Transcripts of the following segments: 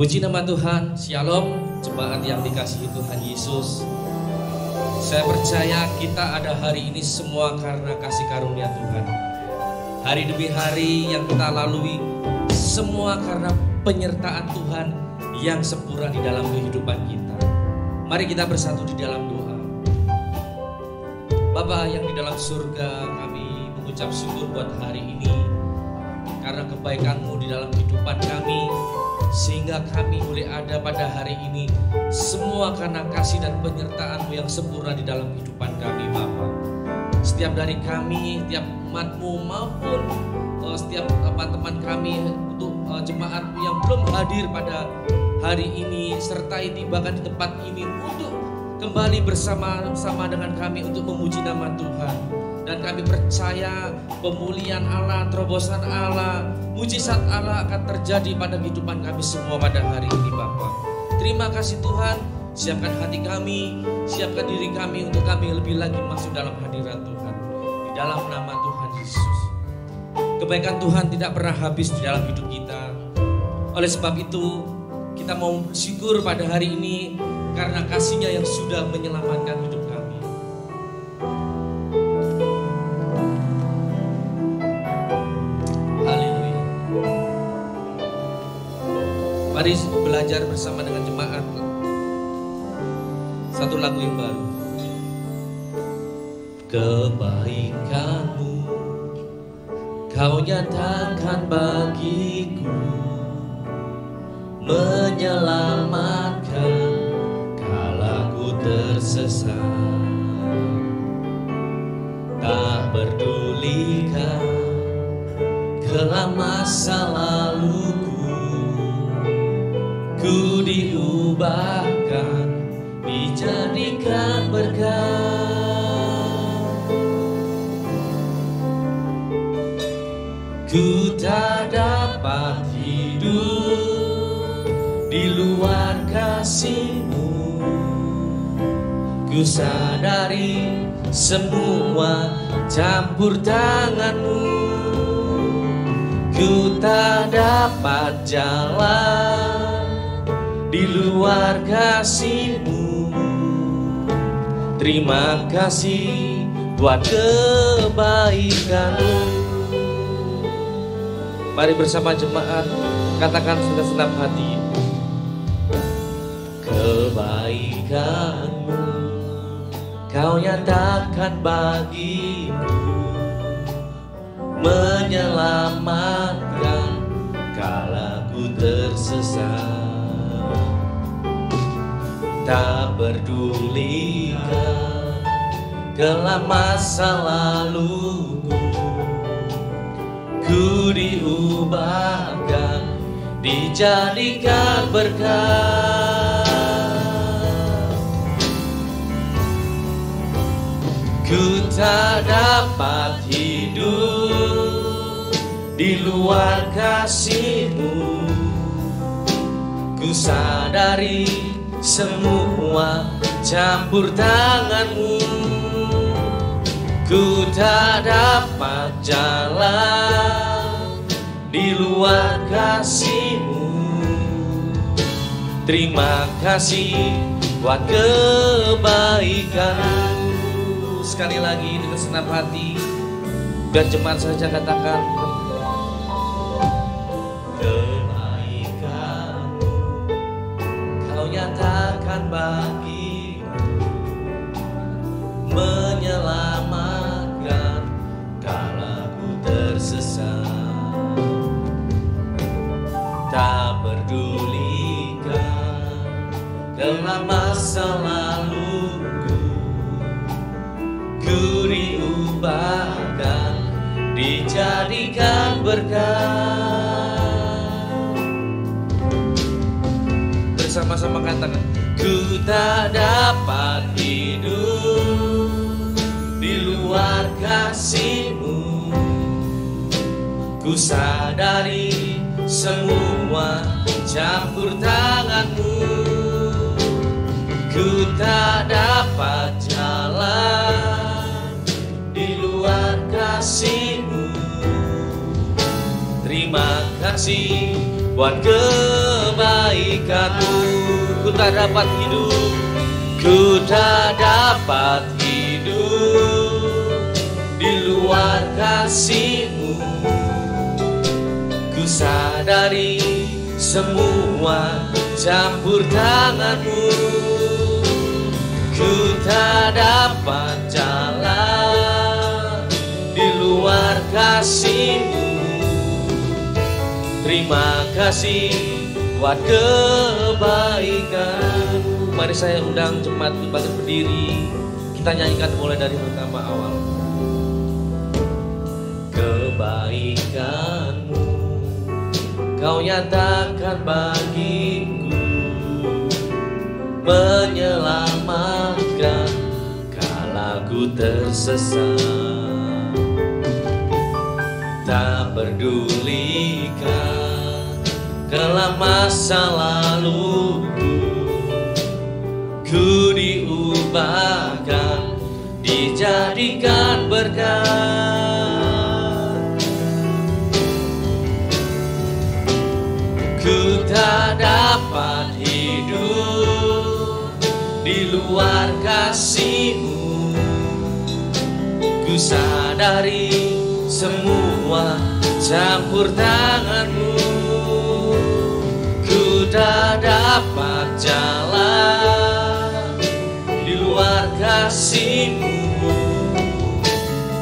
Puji nama Tuhan, Shalom, jemaat yang dikasihi Tuhan Yesus. Saya percaya kita ada hari ini semua karena kasih karunia Tuhan. Hari demi hari yang kita lalui, semua karena penyertaan Tuhan yang sempurna di dalam kehidupan kita. Mari kita bersatu di dalam doa. Bapa yang di dalam surga, kami mengucap syukur buat hari ini karena kebaikan-Mu di dalam kehidupan kami, sehingga kami boleh ada pada hari ini. Semua karena kasih dan penyertaan-Mu yang sempurna di dalam kehidupan kami, Bapa. Setiap dari kami, setiap umat-Mu maupun setiap teman-teman kami untuk jemaat yang belum hadir pada hari ini, sertai tibakan di tempat ini untuk kembali bersama-sama dengan kami untuk memuji nama Tuhan. Dan kami percaya pemulihan Allah, terobosan Allah, mujizat Allah akan terjadi pada kehidupan kami semua pada hari ini, Bapa. Terima kasih Tuhan, siapkan hati kami, siapkan diri kami untuk kami lebih lagi masuk dalam hadirat Tuhan. Di dalam nama Tuhan Yesus. Kebaikan Tuhan tidak pernah habis di dalam hidup kita. Oleh sebab itu, kita mau bersyukur pada hari ini karena kasih-Nya yang sudah menyelamatkan hidup kami. Mari belajar bersama dengan jemaat satu lagu yang baru. Kebaikan-Mu Kau nyatakan bagiku, menyelamatkan kala ku tersesat. Tak pedulikan kelam masa laluku, ku diubahkan, dijadikan berkat. Ku tak dapat hidup di luar kasih-Mu. Ku sadari semua campur tangan-Mu. Ku tak dapat jalan di luar kasih-Mu. Terima kasih buat kebaikan-Mu. Mari bersama jemaat katakan segenap hati. Kebaikan-Mu Kau nyatakan bagiku, menyelamatkan kala ku tersesat. Tak pedulikan kelam masa laluku, ku diubahkan, dijadikan berkat. Ku tak dapat hidup di luar kasih-Mu. Ku sadari semua campur tangan-Mu. Ku tak dapat jalan di luar kasih-Mu. Terima kasih buat kebaikan-Mu. Sekali lagi dengan senang hati, biar jemaat saja katakan. Kebaikan-Mu Kau nyatakan bagiku, menyelamatkan kala ku tersesat. Tak pedulikan kelam masa laluku, ku diubahkan, dijadikan berkat. Bersama-sama katakan. Ku tak dapat hidup di luar kasih-Mu. Ku sadari semua campur tangan-Mu. Ku tak dapat jalan di luar kasih-Mu. Terima kasih buat kebaikan-Mu. Ku tak dapat hidup, ku tak dapat hidup di luar kasih-Mu. Ku sadari semua campur tangan-Mu. Ku tak dapat jalan di luar kasih-Mu. Terima kasih buat kebaikan-Mu. Mari saya undang jemaat bangkit berdiri. Kita nyanyikan mulai dari pertama awal. Kebaikan-Mu Kau nyatakan bagiku, menyelamatkan kala ku tersesat. Tak pedulikan kelam masa laluku, ku diubahkan, dijadikan berkat. Ku tak dapat hidup di luar kasih-Mu. Ku sadari semua campur tangan-Mu. Ku tak dapat jalan di luar kasih-Mu.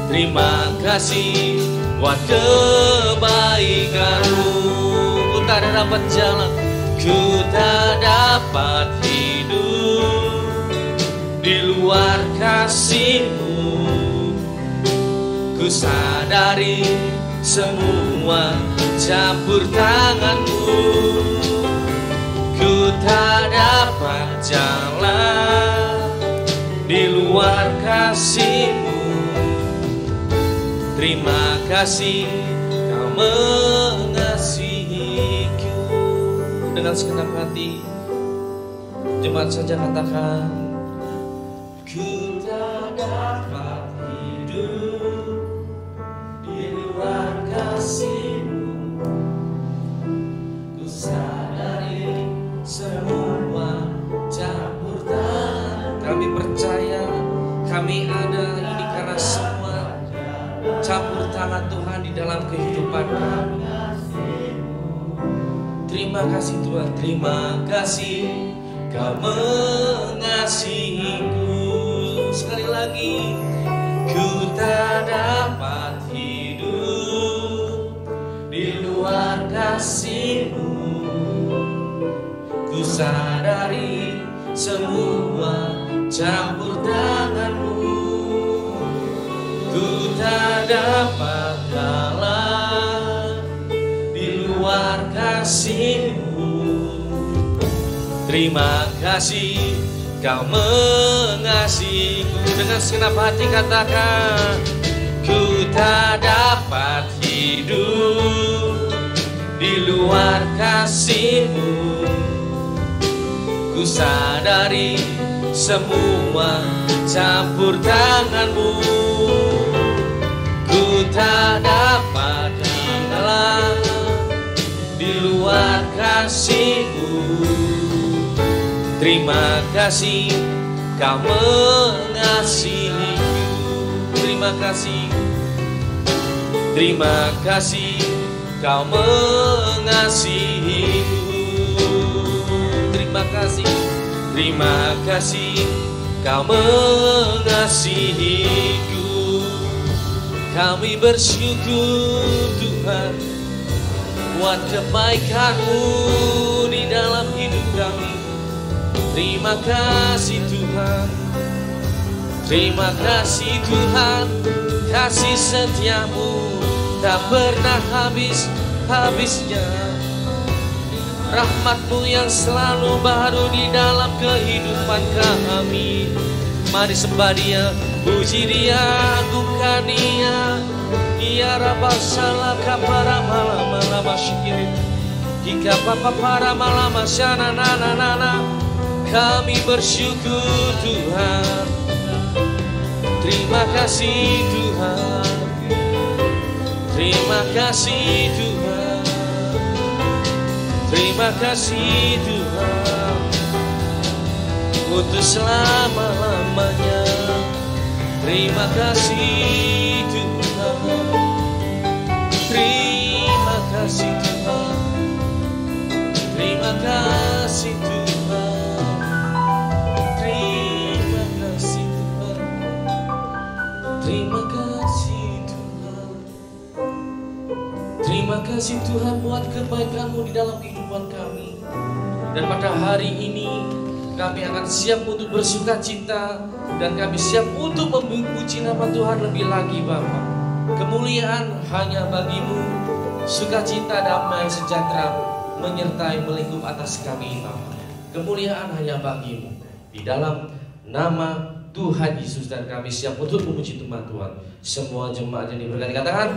Terima kasih buat kebaikan-Mu. Ku tak dapat jalan, ku tak dapat hidup di luar kasih-Mu. Ku sadari semua campur tangan-Mu. Ku tak dapat jalan di luar kasih-Mu. Terima kasih Kau mengasihiku. Dengan segenap hati jemaat saja katakan, ku tak dapat hidup di luar kasih-Mu. Ku sadari semua campur tangan. Kami percaya kami ada ini karena semua campur tangan Tuhan di dalam kehidupan kami. Terima kasih Tuhan, terima kasih Kau mengasihiku. Sekali lagi, ku tak dapat hidup di luar kasih-Mu. Ku sadari semua campur tangan-Mu. Ku tak dapat jalan di luar kasih-Mu. Terima kasih Kau mengasihiku. Dengan segenap hati katakan, ku tak dapat hidup di luar kasih-Mu. Ku sadari semua campur tangan-Mu. Ku tak dapat jalan di luar kasih-Mu. Terima kasih Kau mengasihiku. Terima kasih, terima kasih Kau mengasihiku. Terima kasih Kau mengasihiku. Kami bersyukur Tuhan buat kebaikan-Mu di dalam hidup kami. Terima kasih Tuhan, terima kasih Tuhan. Kasih setia-Mu tak pernah habis-habisnya. Rahmat-Mu yang selalu baru di dalam kehidupan kami. Mari sembah Dia, puji Dia, agungkan Dia. Ya Rabbal salah kapara malam malam masyikirin. Jika papa para malam masyana nana nana. Kami bersyukur Tuhan. Terima kasih Tuhan. Terima kasih Tuhan. Terima kasih Tuhan untuk selama-lamanya. Terima kasih Tuhan, terima kasih Tuhan, terima kasih Tuhan, terima kasih Tuhan, terima kasih Tuhan. Terima kasih Tuhan buat kebaikan-Mu di dalam kehidupan kami. Dan pada hari ini kami akan siap untuk bersuka cita, dan kami siap untuk memuji nama Tuhan lebih lagi Bapa. Kemuliaan hanya bagi-Mu, sukacita, damai, sejahtera menyertai melingkup atas kami Bapa. Kemuliaan hanya bagi-Mu. Di dalam nama Tuhan Yesus, dan kami siap untuk memuji nama Tuhan. Semua jemaat yang diberkati katakan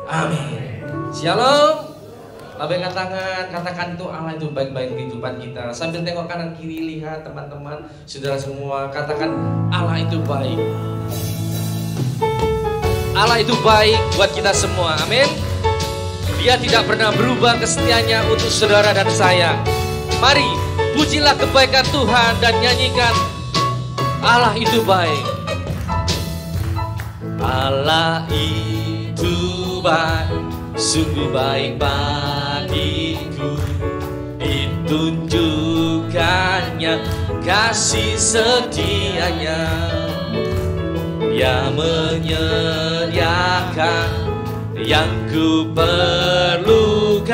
amin. Shalom. Lambaikan tangan, katakan itu Allah itu baik-baik kehidupan kita. Sambil tengok kanan kiri, lihat teman-teman, saudara semua, katakan Allah itu baik. Allah itu baik buat kita semua, amin. Dia tidak pernah berubah kesetiaannya untuk saudara dan saya. Mari pujilah kebaikan Tuhan dan nyanyikan Allah itu baik. Allah itu baik, sungguh baik bagiku. Ditunjukkannya kasih setianya. Dia menyediakan yang ku perlukan,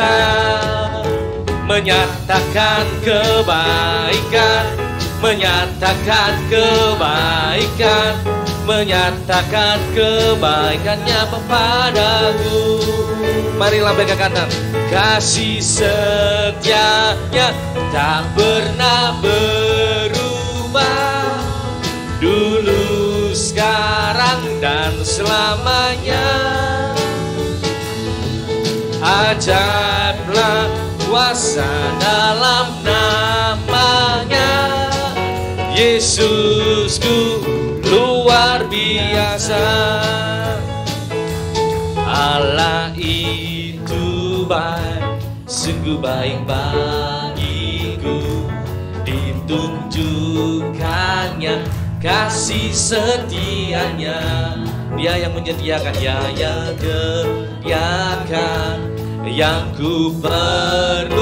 menyatakan kebaikan, menyatakan kebaikan, menyatakan kebaikannya kepadaku. Mari lambaikan kanan. Kasih setianya tak pernah berubah, dulu, sekarang, dan selamanya. Ajaiblah kuasa dalam namanya. Yesusku luar biasa. Allah itu baik, sungguh baik bagiku. Ditunjukkannya kasih setianya. Dia yang menyediakan, Dia yang menyediakan yang ku perlukan,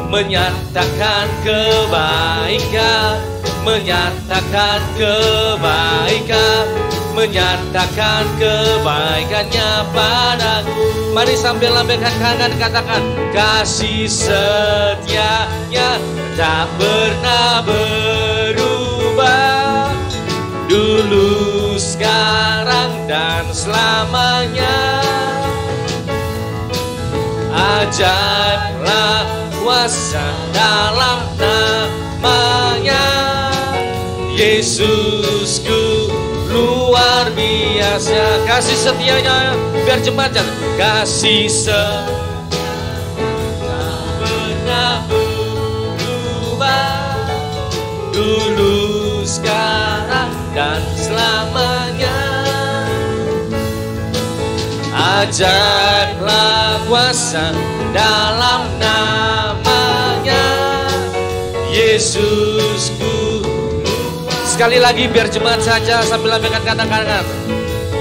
menyatakan kebaikan, menyatakan kebaikan, menyatakan kebaikannya padaku. Mari sambil lambaikan tangan, katakan kasih setianya tak pernah berubah, dulu, sekarang, dan selamanya. Ajaiblah kuasa dalam namanya. Yesusku luar biasa. Kasih setianya biar jemaat kasih setianya tak pernah berubah, dulu, sekarang, dan selamanya. Ajaiblah kuasa dalam namanya. Yesusku. Sekali lagi biar jemaat saja sambil lambaikan kata-kata.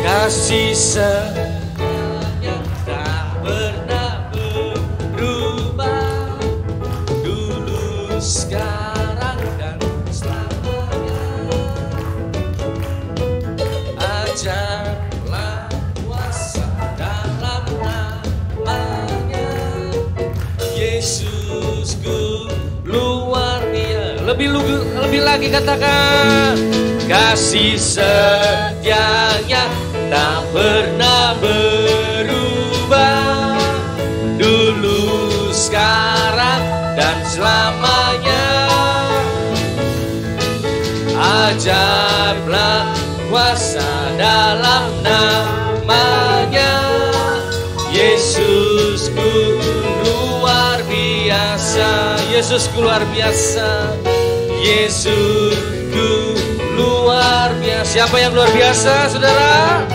Kasih setianya tak pernah berubah, dulu, sekarang, dan selamanya. Ajaiblah kuasa dalam namanya. Yesusku luar biasa. Lebih lagi katakan kasih setianya tak pernah berubah, dulu, sekarang, dan selamanya. Ajaiblah kuasa dalam namanya. Yesusku luar biasa. Yesusku luar biasa. Yesusku luar biasa. Siapa yang luar biasa, saudara?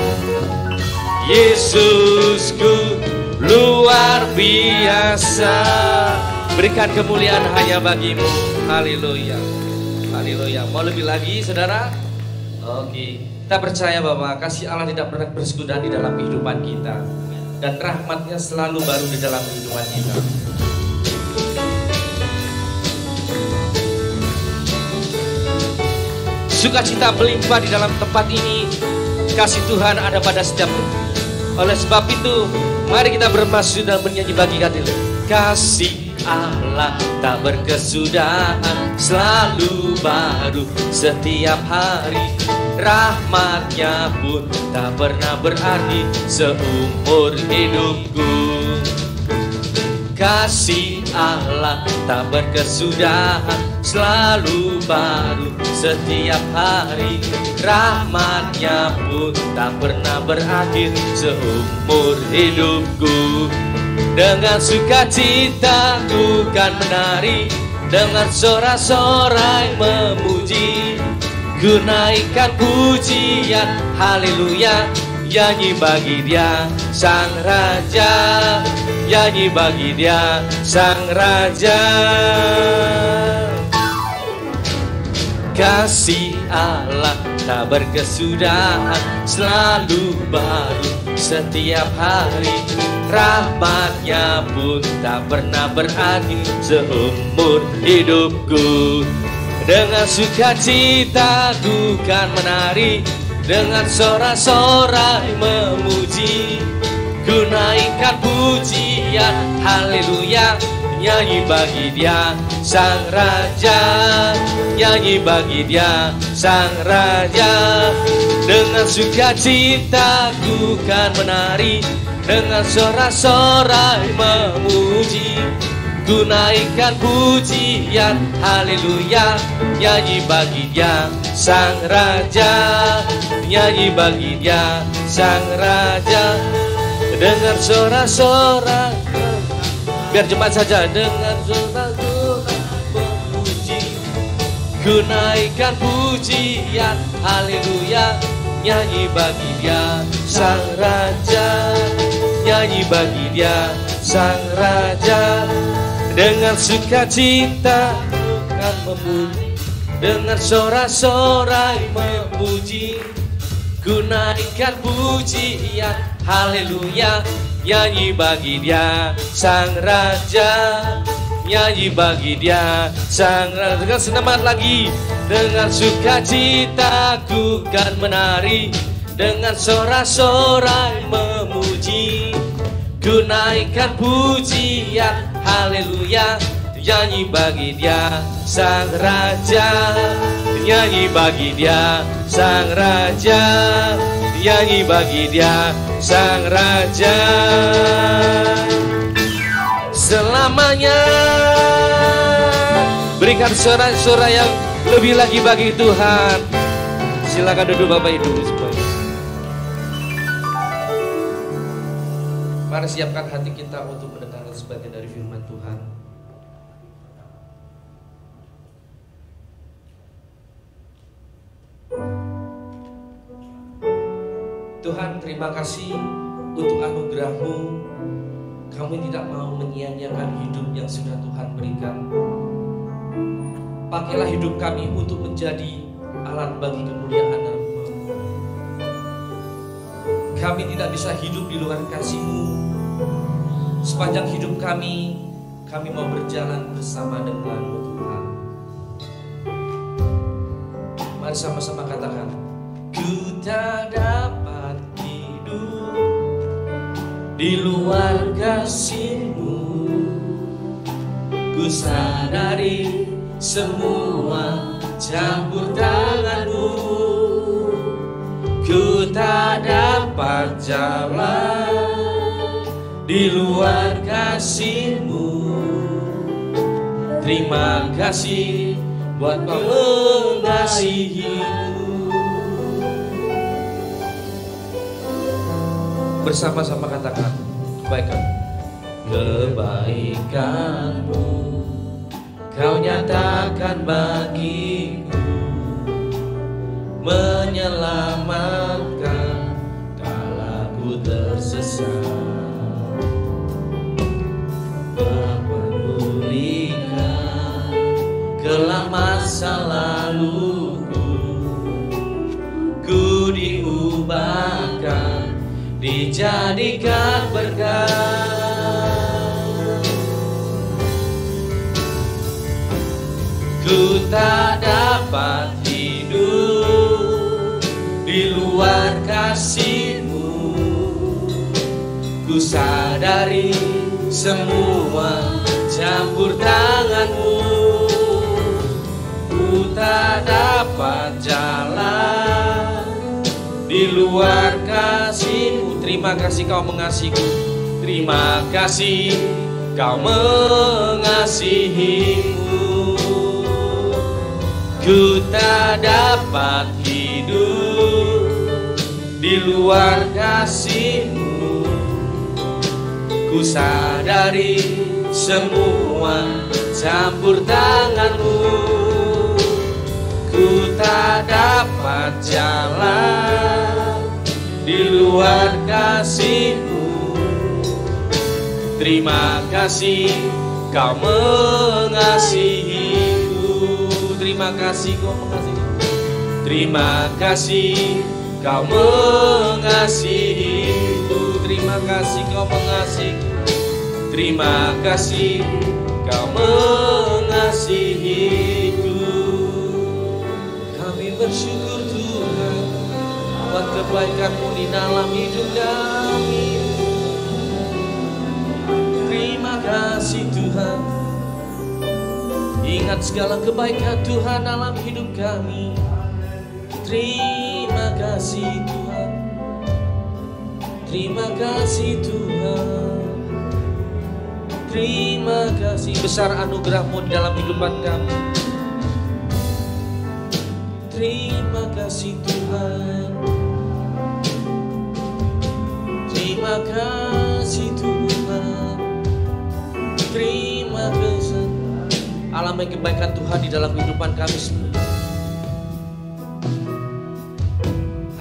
Yesusku luar biasa. Berikan kemuliaan hanya bagimu. Haleluya. Haleluya. Mau lebih lagi saudara? Oke. Kita percaya bahwa kasih Allah tidak pernah bersekutu di dalam kehidupan kita, dan rahmatnya selalu baru di dalam kehidupan kita. Sukacita melimpah di dalam tempat ini. Kasih Tuhan ada pada setiap. Oleh sebab itu, mari kita bermasuk dan bernyanyi bagi Kadil. Kasih Allah tak berkesudahan, selalu baru setiap hari. Rahmatnya pun tak pernah berakhir seumur hidupku. Kasih Allah tak berkesudahan, selalu baru setiap hari. Rahmatnya pun tak pernah berakhir seumur hidupku. Dengan sukacita ku kan menari, dengan sorak-sorai memuji. Ku naikkan pujian, haleluya. Nyanyi bagi Dia Sang Raja, nyanyi bagi Dia Sang Raja. Kasih Allah tak berkesudahan, selalu baru setiap hari. Rahmatnya pun tak pernah berakhir seumur hidupku. Dengan sukacita ku kan menari, dengan sorak-sorai memuji. Ku naikkan pujian, haleluya. Nyanyi bagi Dia Sang Raja, nyanyi bagi Dia Sang Raja. Dengan sukacita ku kan menari, dengan sorak-sorai memuji. Ku naikkan pujian, haleluya. Nyanyi bagi Dia Sang Raja, nyanyi bagi Dia Sang Raja. Dengan sorak-sorai, biar jemaat saja, dengan sorak-sorai memuji. Ku naikkan pujian, haleluya. Nyanyi bagi Dia Sang Raja, nyanyi bagi Dia Sang Raja. Dengan sukacita kan memuji, dengan sorak-sorai memuji. Ku naikkan pujian, haleluya. Nyanyi bagi Dia Sang Raja, nyanyi bagi Dia Sang Raja. Dengan semangat lagi, dengan sukacita ku kan menari, dengan sorak-sorai memuji. Ku naikkan pujian, haleluya. Nyanyi bagi Dia Sang Raja, nyanyi bagi Dia Sang Raja, nyanyi bagi Dia Sang Raja. Selamanya berikan sorak-sorai yang lebih lagi bagi Tuhan. Silakan duduk Bapak Ibu semua. Mari siapkan hati kita untuk mendengarkan sebagian dari firman Tuhan. Tuhan, terima kasih untuk anugerah-Mu. Kami tidak mau menyia-nyiakan hidup yang sudah Tuhan berikan. Pakailah hidup kami untuk menjadi alat bagi kemuliaan nama-Mu. Kami tidak bisa hidup di luar kasih-Mu. Sepanjang hidup kami mau berjalan bersama dengan-Mu Tuhan. Mari sama-sama katakan, ku tak dapat hidup di luar kasih-Mu. Ku sadari semua campur tangan-Mu. Ku tak dapat jalan di luar kasih-Mu. Terima kasih buat Kau mengasihi-Mu. Bersama-sama katakan, kebaikan-Mu Kau nyatakan bagiku, menyelamatkan kala ku tersesat. masa laluku, ku diubahkan, dijadikan berkat. Ku tak dapat hidup di luar kasih-Mu. Ku sadari semua campur tangan-Mu. Ku tak dapat jalan di luar kasih-Mu. Terima kasih Kau mengasihiku. Terima kasih Kau mengasihiku. Ku tak dapat hidup di luar kasih-Mu. Ku sadari semua campur tangan-Mu. Ku tak dapat jalan di luar kasih-Mu. Terima kasih Kau mengasihiku. Terima kasih Kau mengasihiku. Terima kasih Kau mengasihiku. Terima kasih Kau mengasihiku. Terima kasih Kau mengasihiku. Kami bersyukur Tuhan buat kebaikan-Mu di dalam hidup kami. Terima kasih Tuhan. Ingat segala kebaikan Tuhan dalam hidup kami. Terima kasih Tuhan. Terima kasih Tuhan. Terima kasih besar anugerah-Mu di dalam kehidupan kami. Terima kasih Tuhan. Terima kasih Tuhan. Terima kasih. Alami kebaikan Tuhan di dalam kehidupan kami semua.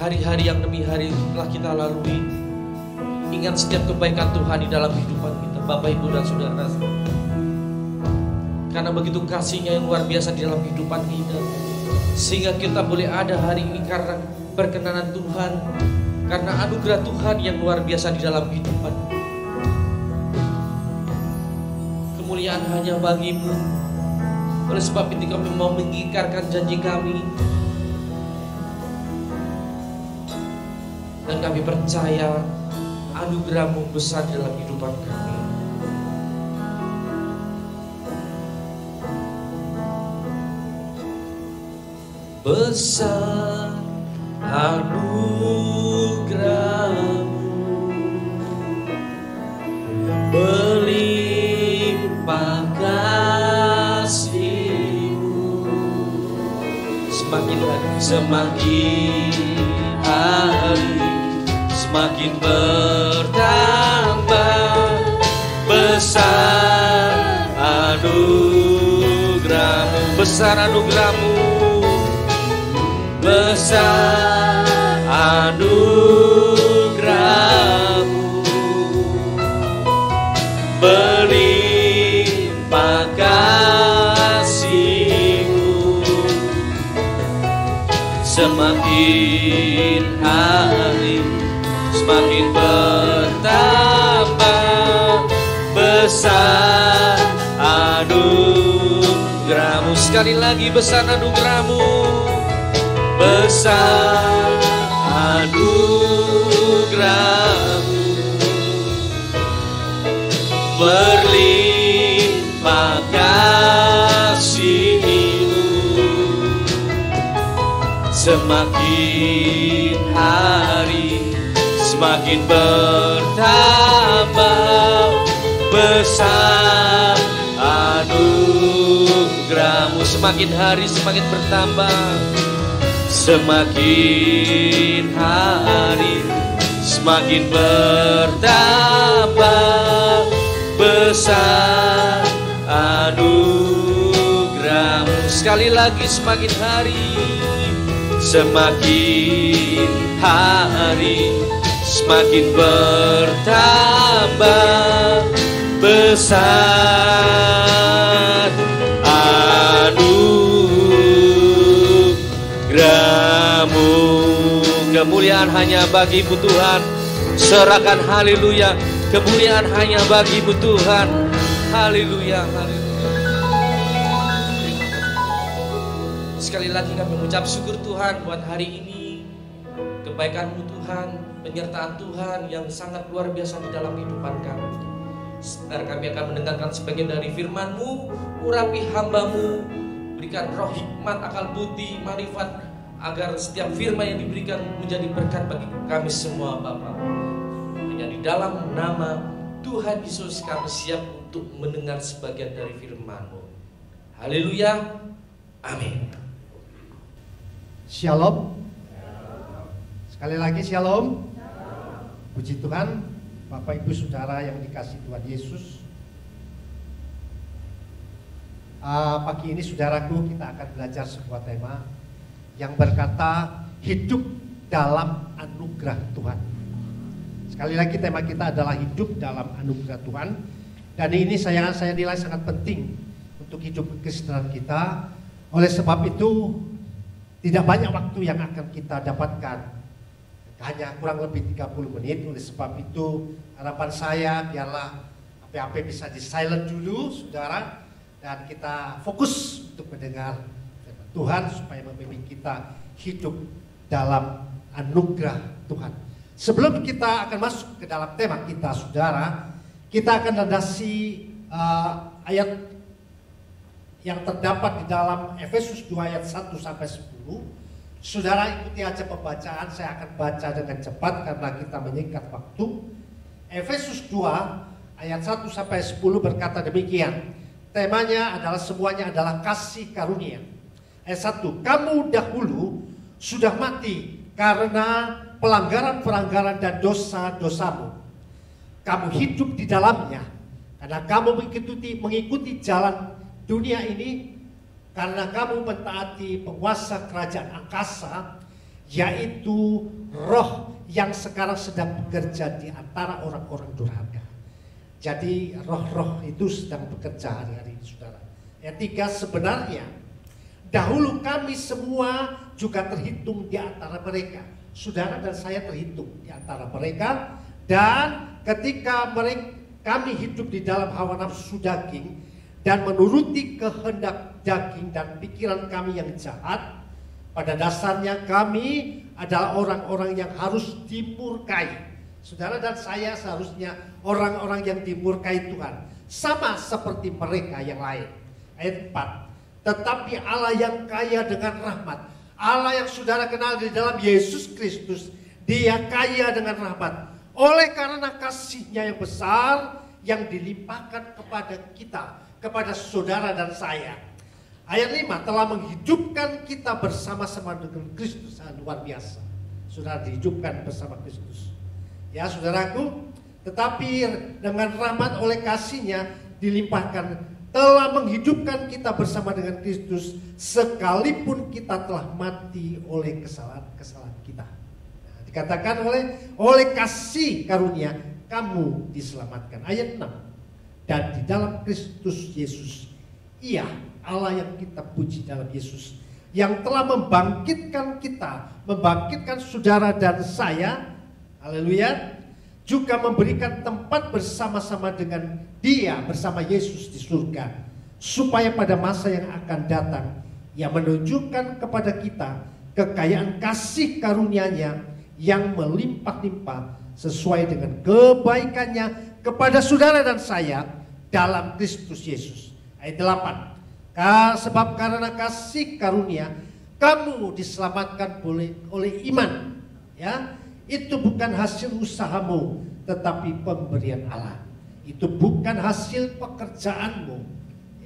Hari-hari yang demi hari telah kita lalui. Ingat setiap kebaikan Tuhan di dalam kehidupan kita, Bapak, Ibu, dan Saudara. Karena begitu kasih-Nya yang luar biasa di dalam kehidupan kita, sehingga kita boleh ada hari ini karena perkenanan Tuhan, karena anugerah Tuhan yang luar biasa di dalam kehidupan. Kemuliaan hanya bagi-Mu. Oleh sebab itu kami mau mengikrarkan janji kami, dan kami percaya anugerah-Mu besar dalam kehidupan kami. Besar anugerah-Mu, berlimpah kasih-Mu. Semakin hari, semakin hari, semakin bertambah besar anugerah-Mu, besar anugerah-Mu, besar anugerah-Mu, berlimpah kasih-Mu. Semakin hari, semakin bertambah besar anugerah-Mu. Sekali lagi, besar anugerah-Mu, besar anugerah-Mu, berlimpah kasih-Mu. Semakin hari, semakin bertambah besar anugerah-Mu. Semakin hari, semakin bertambah. Semakin hari, semakin bertambah besar anugerah-Mu. Sekali lagi, semakin hari, semakin hari, semakin bertambah besar anugerah-Mu. kemuliaan hanya bagi-Mu Tuhan. Serahkan haleluya, kemuliaan hanya bagi-Mu Tuhan. Haleluya, haleluya. Sekali lagi kami mengucap syukur Tuhan buat hari ini. Kebaikan-Mu Tuhan, penyertaan Tuhan yang sangat luar biasa di dalam kehidupan kami. Sebentar kami akan mendengarkan sebagian dari firman-Mu. Urapi hamba-Mu, berikan roh hikmat, akal budi, marifat, agar setiap firman yang diberikan menjadi berkat bagi kami semua Bapa. Hanya di dalam nama Tuhan Yesus kami siap untuk mendengar sebagian dari firman-Mu. Haleluya, amin. Shalom. Sekali lagi shalom. Puji Tuhan, Bapak Ibu Saudara yang dikasihi Tuhan Yesus. Pagi ini saudaraku, kita akan belajar sebuah tema yang berkata hidup dalam anugerah Tuhan. Sekali lagi tema kita adalah hidup dalam anugerah Tuhan. Dan ini saya nilai sangat penting untuk hidup kekristenan kita. Oleh sebab itu tidak banyak waktu yang akan kita dapatkan, hanya kurang lebih 30 menit. Oleh sebab itu harapan saya biarlah HP bisa di silent dulu saudara, dan kita fokus untuk mendengar firman Tuhan supaya membimbing kita hidup dalam anugerah Tuhan. Sebelum kita akan masuk ke dalam tema kita saudara, kita akan landasi ayat yang terdapat di dalam Efesus 2 ayat 1 sampai 10. Saudara ikuti aja pembacaan, saya akan baca dengan cepat karena kita menyingkat waktu. Efesus 2 ayat 1 sampai 10 berkata demikian. Temanya adalah semuanya adalah kasih karunia. Ayat 1, kamu dahulu sudah mati karena pelanggaran-pelanggaran dan dosa-dosamu. Kamu hidup di dalamnya karena kamu mengikuti jalan dunia ini, karena kamu mentaati penguasa kerajaan angkasa, yaitu roh yang sekarang sedang bekerja di antara orang-orang durhaka. Jadi roh-roh itu sedang bekerja hari-hari saudara. Yang 3, sebenarnya dahulu kami semua juga terhitung di antara mereka. Saudara dan saya terhitung di antara mereka. Dan ketika kami hidup di dalam hawa nafsu daging dan menuruti kehendak daging dan pikiran kami yang jahat, pada dasarnya kami adalah orang-orang yang harus dimurkai. Saudara dan saya seharusnya orang-orang yang dimurkai Tuhan, sama seperti mereka yang lain. Ayat 4, tetapi Allah yang kaya dengan rahmat, Allah yang saudara kenal di dalam Yesus Kristus, Dia kaya dengan rahmat. Oleh karena kasih-Nya yang besar yang dilimpahkan kepada kita, kepada saudara dan saya. Ayat 5, telah menghidupkan kita bersama-sama dengan Kristus. Luar biasa, saudara dihidupkan bersama Kristus. Ya saudaraku, tetapi dengan rahmat oleh kasih-Nya dilimpahkan, telah menghidupkan kita bersama dengan Kristus, sekalipun kita telah mati oleh kesalahan-kesalahan kita. Nah, dikatakan oleh kasih karunia kamu diselamatkan. Ayat 6, dan di dalam Kristus Yesus, Ia Allah yang kita puji dalam Yesus, yang telah membangkitkan kita, membangkitkan saudara dan saya, haleluya, juga memberikan tempat bersama-sama dengan Dia, bersama Yesus di surga, supaya pada masa yang akan datang Ia menunjukkan kepada kita kekayaan kasih karunia-Nya yang melimpah-limpah sesuai dengan kebaikan-Nya kepada saudara dan saya dalam Kristus Yesus. Ayat 8, sebab karena kasih karunia kamu diselamatkan oleh iman, ya. Itu bukan hasil usahamu, tetapi pemberian Allah. Itu bukan hasil pekerjaanmu,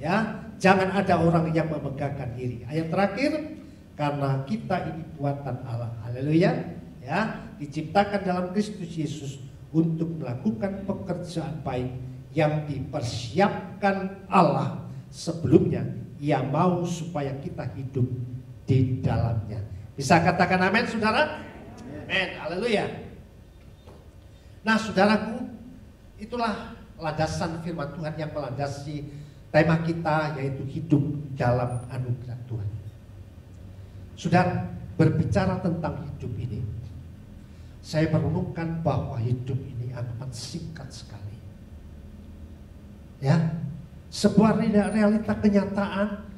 ya. Jangan ada orang yang memegahkan diri. Ayat terakhir, karena kita ini buatan Allah, haleluya, ya, diciptakan dalam Kristus Yesus untuk melakukan pekerjaan baik yang dipersiapkan Allah sebelumnya. Ia mau supaya kita hidup di dalamnya. Bisa katakan amin, saudara? Amin, haleluya. Nah saudaraku, itulah landasan firman Tuhan yang melandasi tema kita, yaitu hidup dalam anugerah Tuhan. Saudara, berbicara tentang hidup ini, saya merenungkan bahwa hidup ini amat singkat sekali. Ya, sebuah realita kenyataan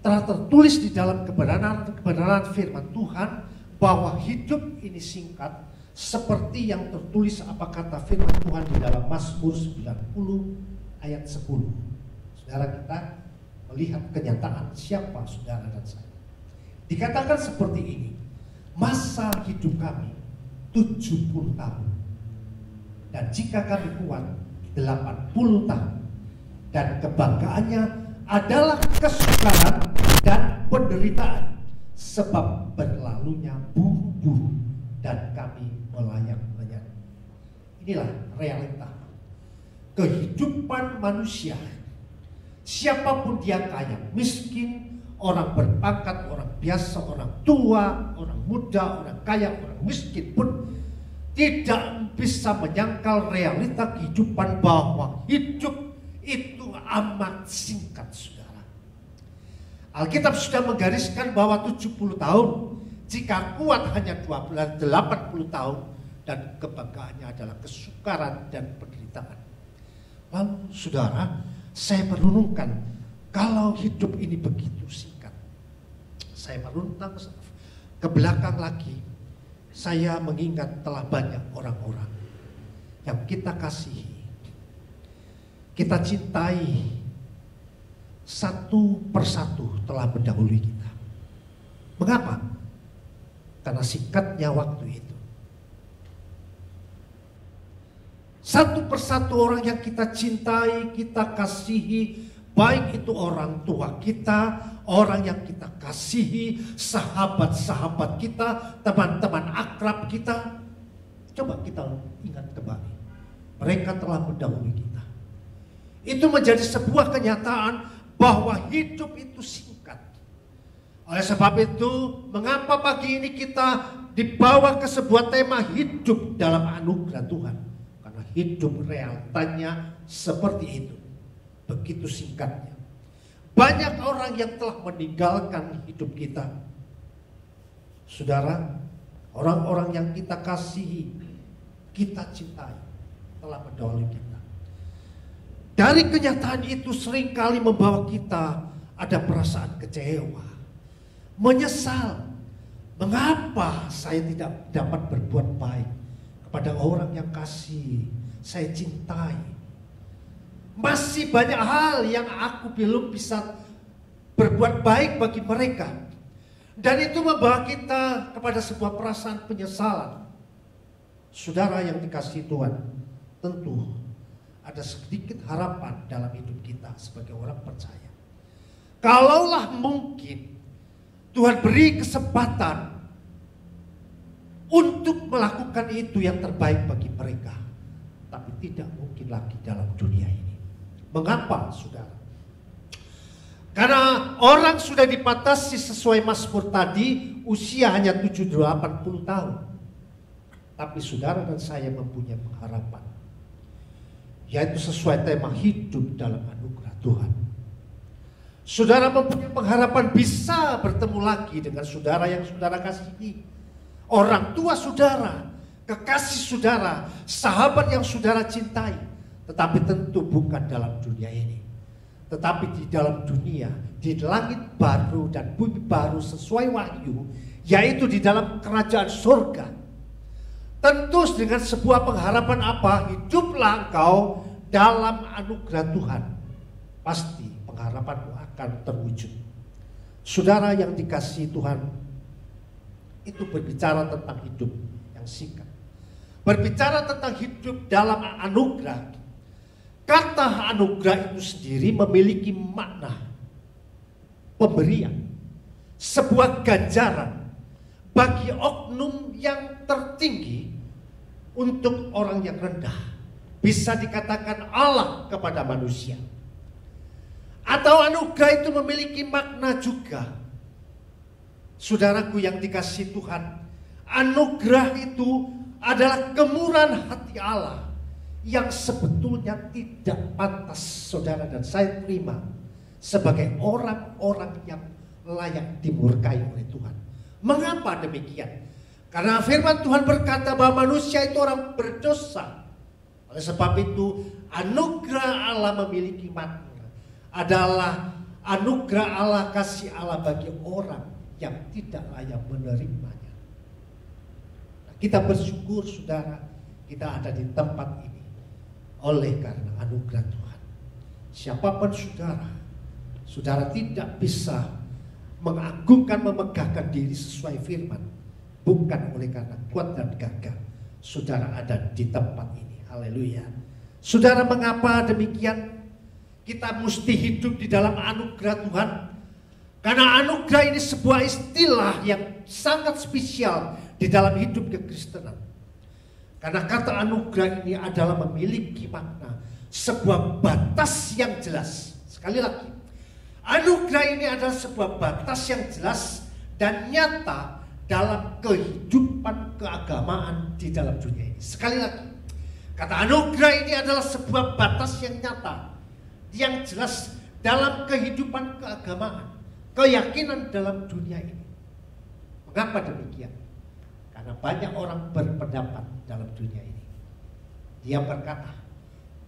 telah tertulis di dalam kebenaran firman Tuhan bahwa hidup ini singkat seperti yang tertulis apa kata firman Tuhan di dalam Mazmur 90 ayat 10. Saudara, kita melihat kenyataan siapa saudara dan saya. Dikatakan seperti ini, masa hidup kami 70 tahun, dan jika kami kuat 80 tahun, dan kebanggaannya adalah kesukaran dan penderitaan, sebab berlalunya buru-buru dan kami melayang-layang. Inilah realita kehidupan manusia. Siapapun dia, kaya, miskin, orang berpangkat, orang biasa, orang tua, orang muda, orang kaya, orang miskin pun tidak bisa menyangkal realita kehidupan bahwa hidup itu amat singkat, saudara. Alkitab sudah menggariskan bahwa 70 tahun, jika kuat hanya 80 tahun, dan kebanggaannya adalah kesukaran dan penderitaan. Lalu saudara, saya merenungkan kalau hidup ini begitu singkat. Saya merenung ke belakang lagi, saya mengingat telah banyak orang-orang yang kita kasihi, kita cintai, satu persatu telah mendahului kita. Mengapa? Karena singkatnya waktu itu. Satu persatu orang yang kita cintai, kita kasihi, baik itu orang tua kita, orang yang kita kasihi, sahabat-sahabat kita, teman-teman akrab kita. Coba kita ingat kembali, mereka telah mendahului kita. Itu menjadi sebuah kenyataan bahwa hidup itu singkat. Oleh sebab itu, mengapa pagi ini kita dibawa ke sebuah tema hidup dalam anugerah Tuhan? Karena hidup realitanya seperti itu, begitu singkatnya. Banyak orang yang telah meninggalkan hidup kita. Saudara, orang-orang yang kita kasihi, kita cintai, telah mendahului kita. Dari kenyataan itu seringkali membawa kita ada perasaan kecewa, menyesal. Mengapa saya tidak dapat berbuat baik kepada orang yang saya cintai? Masih banyak hal yang aku belum bisa berbuat baik bagi mereka. Dan itu membawa kita kepada sebuah perasaan penyesalan. Saudara yang dikasihi Tuhan, tentu ada sedikit harapan dalam hidup kita sebagai orang percaya. Kalaulah mungkin Tuhan beri kesempatan untuk melakukan itu yang terbaik bagi mereka, tapi tidak mungkin lagi dalam dunia ini. Mengapa, saudara? Karena orang sudah dipatasi sesuai Mazmur tadi, usia hanya 70-80 tahun. Tapi saudara dan saya mempunyai pengharapan, yaitu sesuai tema hidup dalam anugerah Tuhan. Saudara mempunyai pengharapan bisa bertemu lagi dengan saudara yang saudara kasihi, orang tua saudara, kekasih saudara, sahabat yang saudara cintai. Tetapi tentu bukan dalam dunia ini, tetapi di dalam dunia, di langit baru dan bumi baru sesuai wahyu, yaitu di dalam kerajaan surga. Tentu dengan sebuah pengharapan apa? Hiduplah engkau dalam anugerah Tuhan. Pasti pengharapanmu akan terwujud. Saudara yang dikasihi Tuhan, itu berbicara tentang hidup yang singkat. Berbicara tentang hidup dalam anugerah. Kata anugerah itu sendiri memiliki makna pemberian, sebuah ganjaran bagi oknum yang tertinggi untuk orang yang rendah. Bisa dikatakan Allah kepada manusia. Atau anugerah itu memiliki makna juga, saudaraku yang dikasihi Tuhan, anugerah itu adalah kemurahan hati Allah yang sebetulnya tidak pantas saudara dan saya terima sebagai orang-orang yang layak dimurkai oleh Tuhan. Mengapa demikian? Karena firman Tuhan berkata bahwa manusia itu orang berdosa. Oleh sebab itu, anugerah Allah memiliki makna adalah anugerah Allah, kasih Allah bagi orang yang tidak layak menerimanya. Nah, kita bersyukur saudara, kita ada di tempat ini oleh karena anugerah Tuhan. Siapapun saudara, saudara tidak bisa mengagungkan, memegahkan diri sesuai firman, bukan oleh karena kuat dan gagah. Saudara ada di tempat ini. Haleluya. Saudara, mengapa demikian? Kita mesti hidup di dalam anugerah Tuhan. Karena anugerah ini sebuah istilah yang sangat spesial di dalam hidup kekristenan. Karena kata anugerah ini adalah memiliki makna sebuah batas yang jelas. Sekali lagi, anugerah ini adalah sebuah batas yang jelas dan nyata dalam kehidupan keagamaan di dalam dunia ini. Sekali lagi, kata anugerah ini adalah sebuah batas yang nyata, yang jelas dalam kehidupan keagamaan, keyakinan dalam dunia ini. Mengapa demikian? Karena banyak orang berpendapat dalam dunia ini. Dia berkata,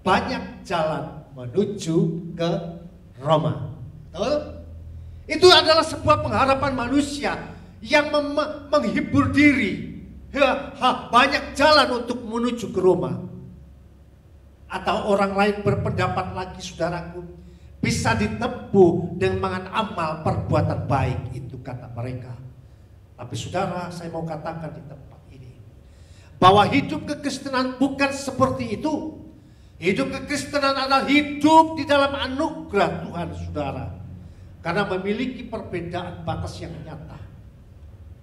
banyak jalan menuju ke Roma. Betul? Itu adalah sebuah pengharapan manusia yang menghibur diri. Banyak jalan untuk menuju ke Roma. Atau orang lain berpendapat lagi, saudaraku, bisa ditempuh dengan amal perbuatan baik, itu kata mereka. Tapi saudara, saya mau katakan di tempat ini bahwa hidup kekristenan bukan seperti itu. Hidup kekristenan adalah hidup di dalam anugerah Tuhan, saudara. Karena memiliki perbedaan batas yang nyata.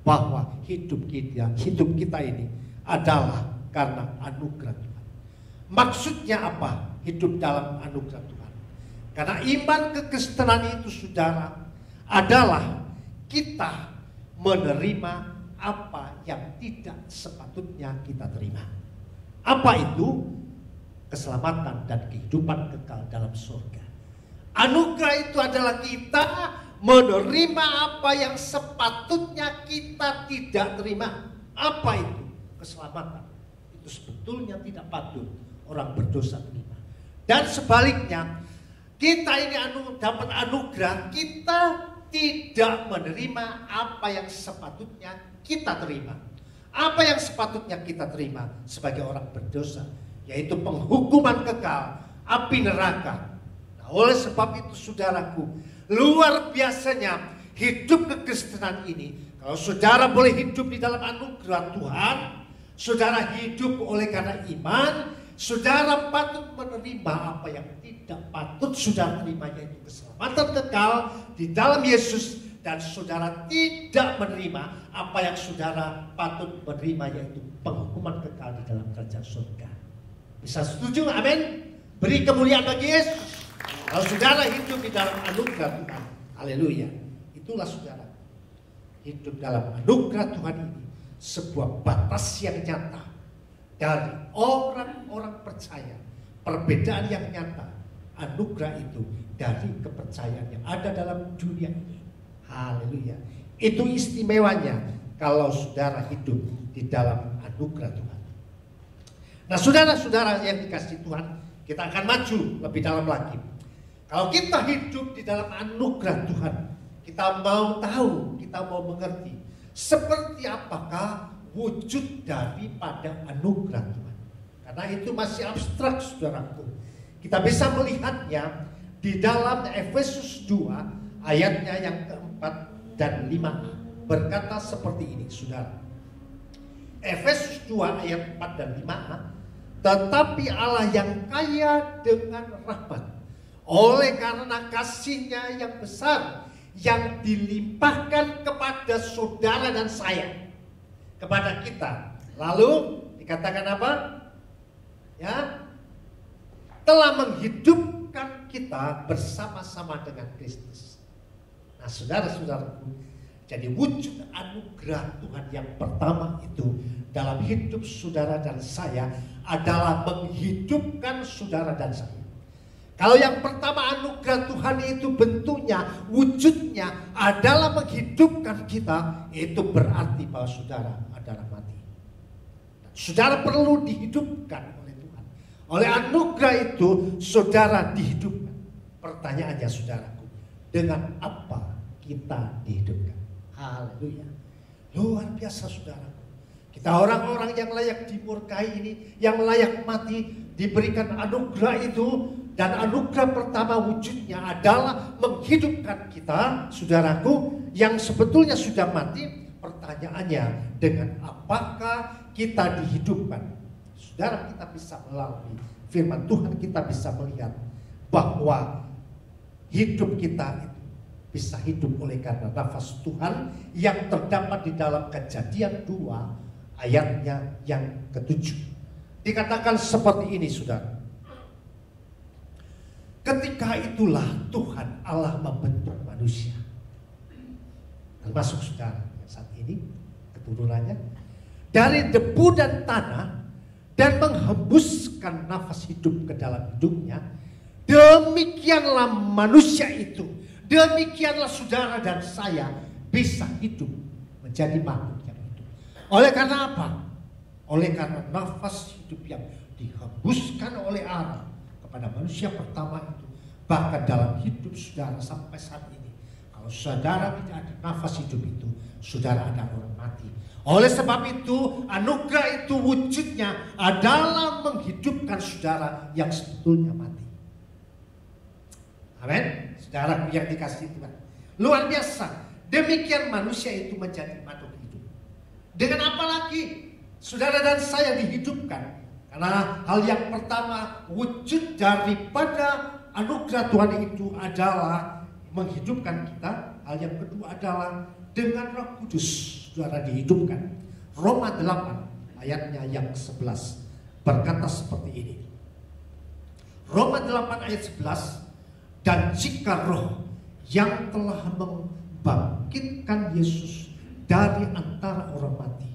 Bahwa hidup kita ini adalah karena anugerah Tuhan. Maksudnya apa? Hidup dalam anugerah Tuhan. Karena iman kekristenan itu, saudara, adalah kita menerima apa yang tidak sepatutnya kita terima. Apa itu? Keselamatan dan kehidupan kekal dalam surga. Anugerah itu adalah kita menerima apa yang sepatutnya kita tidak terima. Apa itu? Keselamatan. Itu sebetulnya tidak patut orang berdosa terima. Dan sebaliknya, kita ini dapat anugerah, kita tidak menerima apa yang sepatutnya kita terima. Apa yang sepatutnya kita terima sebagai orang berdosa, yaitu penghukuman kekal, api neraka. Nah, oleh sebab itu, saudaraku, luar biasanya hidup kekristenan ini. Kalau saudara boleh hidup di dalam anugerah Tuhan, saudara hidup oleh karena iman, saudara patut menerima apa yang tidak patut saudara terima, yaitu keselamatan kekal di dalam Yesus. Dan saudara tidak menerima apa yang saudara patut menerima, yaitu penghukuman kekal di dalam kerajaan surga. Bisa setuju? Amin. Beri kemuliaan bagi Yesus. Kalau saudara hidup di dalam anugerah Tuhan, haleluya. Itulah saudara, hidup dalam anugerah Tuhan ini sebuah batas yang nyata dari orang-orang percaya. Perbedaan yang nyata, anugerah itu dari kepercayaan yang ada dalam dunia ini. Haleluya. Itu istimewanya kalau saudara hidup di dalam anugerah Tuhan. Nah, saudara-saudara yang dikasihi Tuhan, kita akan maju lebih dalam lagi. Kalau kita hidup di dalam anugerah Tuhan, kita mau tahu, kita mau mengerti seperti apakah wujud daripada anugerah Tuhan. Karena itu masih abstrak, saudaraku. Kita bisa melihatnya di dalam Efesus 2 ayatnya yang keempat dan 5a. Berkata seperti ini, saudara. Efesus 2 ayat 4 dan 5a. Tetapi Allah yang kaya dengan rahmat, oleh karena kasih-Nya yang besar, yang dilimpahkan kepada saudara dan saya, kepada kita. Lalu dikatakan apa? Ya, telah menghidupkan kita bersama-sama dengan Kristus. Nah, saudara-saudaraku, jadi wujud anugerah Tuhan yang pertama itu dalam hidup saudara dan saya adalah menghidupkan saudara dan saya. Kalau yang pertama anugerah Tuhan itu bentuknya, wujudnya adalah menghidupkan kita, itu berarti bahwa saudara adalah mati. Dan saudara perlu dihidupkan oleh Tuhan. Oleh anugerah itu saudara dihidupkan. Pertanyaannya saudaraku, dengan apa kita dihidupkan? Haleluya. Luar biasa saudaraku. Kita orang-orang yang layak dimurkai ini, yang layak mati, diberikan anugerah itu. Dan anugerah pertama wujudnya adalah menghidupkan kita, saudaraku, yang sebetulnya sudah mati. Pertanyaannya, dengan apakah kita dihidupkan? Saudara, kita bisa melalui firman Tuhan, kita bisa melihat bahwa hidup kita itu bisa hidup oleh karena nafas Tuhan yang terdapat di dalam Kejadian 2 ayatnya yang ke-7. Dikatakan seperti ini, saudara. Ketika itulah Tuhan Allah membentuk manusia, termasuk saudara yang saat ini keturunannya, dari debu dan tanah, dan menghembuskan nafas hidup ke dalam hidupnya. Demikianlah manusia itu, demikianlah saudara dan saya bisa hidup menjadi makhluk yang hidup. Oleh karena apa? Oleh karena nafas hidup yang dihembuskan oleh Allah pada manusia pertama itu. Bahkan dalam hidup saudara sampai saat ini, kalau saudara tidak ada nafas hidup itu, saudara ada orang mati. Oleh sebab itu, anugerah itu wujudnya adalah menghidupkan saudara yang sebetulnya mati. Amin. Saudara yang dikasihi Tuhan, luar biasa. Demikian manusia itu menjadi makhluk hidup. Dengan apa lagi saudara dan saya dihidupkan? Karena hal yang pertama wujud daripada anugerah Tuhan itu adalah menghidupkan kita. Hal yang kedua adalah dengan Roh Kudus saudara dihidupkan. Roma 8 ayatnya yang 11 berkata seperti ini. Roma 8 ayat 11, dan jika Roh yang telah membangkitkan Yesus dari antara orang mati,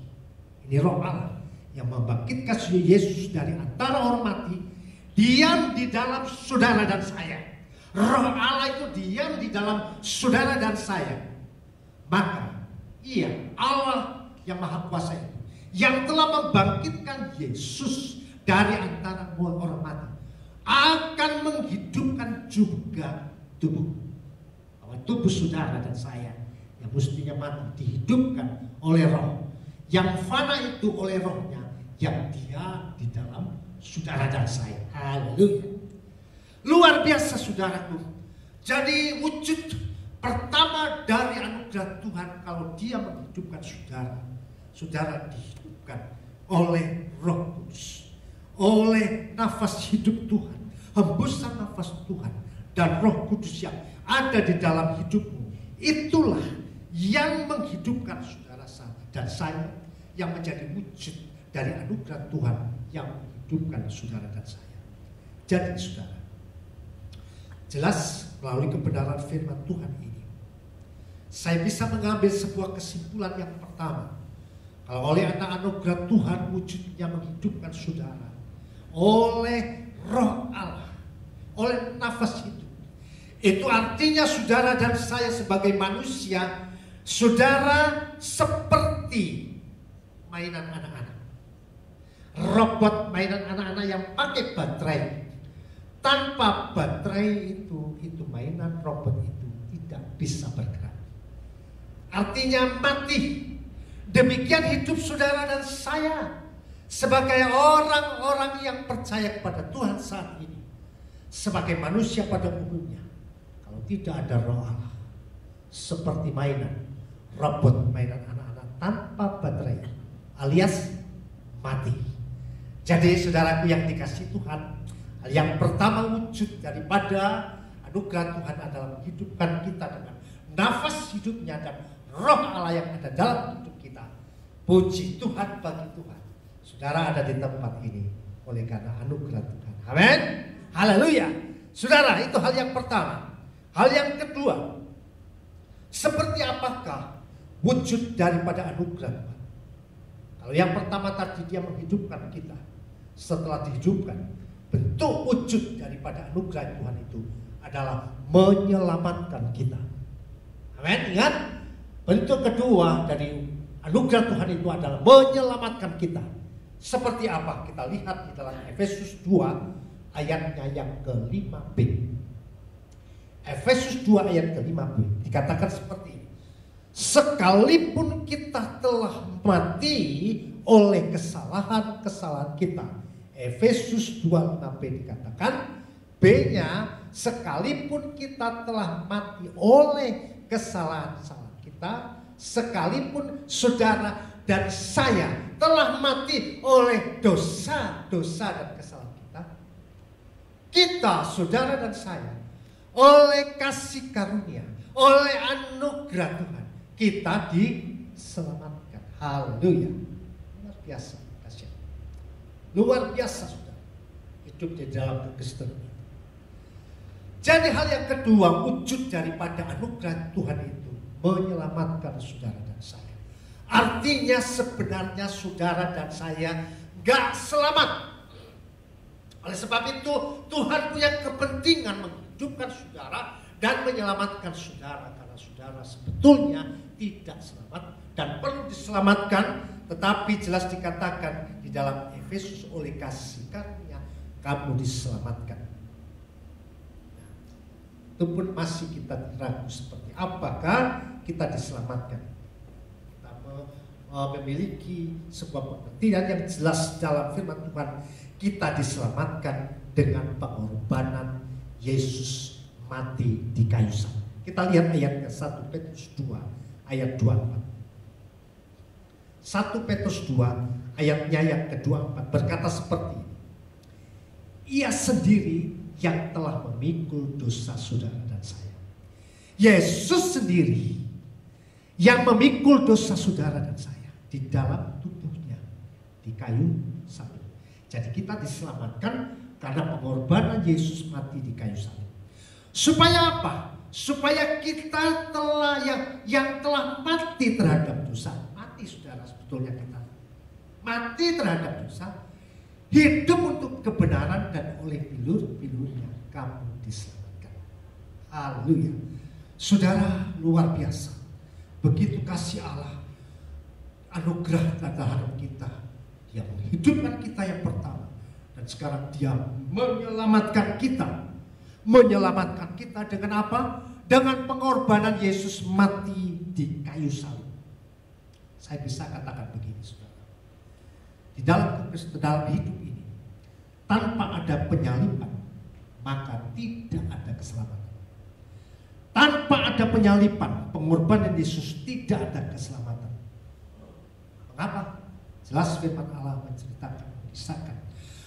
ini Roh Allah yang membangkitkan Yesus dari antara orang mati, diam di dalam saudara dan saya. Roh Allah itu diam di dalam saudara dan saya. Maka Ia, Allah yang Maha Kuasa itu, yang telah membangkitkan Yesus dari antara orang mati, akan menghidupkan juga tubuh. Bahwa tubuh saudara dan saya yang mestinya mati dihidupkan oleh Roh yang fana itu oleh Rohnya yang dia di dalam saudara dan saya. Haleluya. Luar biasa saudaraku. Jadi wujud pertama dari anugerah Tuhan kalau dia menghidupkan saudara, saudara dihidupkan oleh Roh Kudus, oleh nafas hidup Tuhan, hembusan nafas Tuhan dan Roh Kudus yang ada di dalam hidupmu. Itulah yang menghidupkan saudara dan saya, yang menjadi wujud dari anugerah Tuhan yang menghidupkan saudara dan saya. Jadi saudara, jelas melalui kebenaran firman Tuhan ini, saya bisa mengambil sebuah kesimpulan yang pertama. Kalau oleh anugerah Tuhan wujudnya menghidupkan saudara, oleh Roh Allah, oleh nafas hidup, itu artinya saudara dan saya sebagai manusia, saudara seperti mainan anak-anak, robot mainan anak-anak yang pakai baterai. Tanpa baterai itu mainan robot itu tidak bisa bergerak. Artinya mati. Demikian hidup saudara dan saya sebagai orang-orang yang percaya kepada Tuhan saat ini, sebagai manusia pada umumnya. Kalau tidak ada Roh Allah, seperti mainan robot, mainan anak-anak tanpa baterai, alias mati. Jadi saudaraku yang dikasihi Tuhan, hal yang pertama wujud daripada anugerah Tuhan adalah menghidupkan kita dengan nafas hidupnya dan Roh Allah yang ada dalam hidup kita. Puji Tuhan bagi Tuhan, saudara ada di tempat ini oleh karena anugerah Tuhan. Amin. Haleluya. Saudara, itu hal yang pertama. Hal yang kedua, seperti apakah wujud daripada anugerah Tuhan? Kalau yang pertama tadi dia menghidupkan kita. Setelah dihidupkan, bentuk wujud daripada anugerah Tuhan itu adalah menyelamatkan kita. Amin. Ingat, bentuk kedua dari anugerah Tuhan itu adalah menyelamatkan kita. Seperti apa? Kita lihat di dalam Efesus 2 ayatnya yang ke-5b. Efesus 2 ayat ke-5b dikatakan seperti ini. Sekalipun kita telah mati oleh kesalahan-kesalahan kita. Efesus 2:5b dikatakan, B-nya, sekalipun kita telah mati oleh kesalahan-kesalahan kita, sekalipun saudara dan saya telah mati oleh dosa-dosa dan kesalahan kita, saudara dan saya, oleh kasih karunia, oleh anugerah Tuhan, kita diselamatkan. Haleluya. Luar biasa, kasih. Luar biasa, saudara. Hidup di dalam kekristenan. Jadi hal yang kedua, wujud daripada anugerah Tuhan itu menyelamatkan saudara dan saya. Artinya sebenarnya saudara dan saya gak selamat. Oleh sebab itu Tuhan punya kepentingan menghidupkan saudara dan menyelamatkan saudara. Karena saudara sebetulnya tidak selamat dan perlu diselamatkan. Tetapi jelas dikatakan di dalam Efesus, oleh kasih karunia kamu diselamatkan. Itu pun masih kita ragu seperti apakah kita diselamatkan. Kita memiliki sebuah pengertian yang jelas dalam firman Tuhan. Kita diselamatkan dengan pengorbanan Yesus mati di kayu salib. Kita lihat ayatnya 1 Petrus 2 ayat 24. 1 Petrus 2 ayatnya yang ke-24 berkata seperti ini. Ia sendiri yang telah memikul dosa saudara dan saya. Yesus sendiri yang memikul dosa saudara dan saya di dalam tubuhnya di kayu salib. Jadi kita diselamatkan karena pengorbanan Yesus mati di kayu salib. Supaya apa? Supaya kita telah yang telah mati terhadap dosa. Mati saudara, sebetulnya kita mati terhadap dosa, hidup untuk kebenaran, dan oleh bilur-bilurnya kamu diselamatkan. Haleluya. Saudara, luar biasa. Begitu kasih Allah, anugerah dalam kita. Dia menghidupkan kita yang pertama, dan sekarang dia menyelamatkan kita. Menyelamatkan kita dengan apa? Dengan pengorbanan Yesus mati di kayu salib. Saya bisa katakan begini, saudara. Di dalam hidup ini, tanpa ada penyaliban, maka tidak ada keselamatan. Tanpa ada penyaliban, pengorbanan Yesus, tidak ada keselamatan. Mengapa? Jelas firman Allah menceritakan, mengisahkan.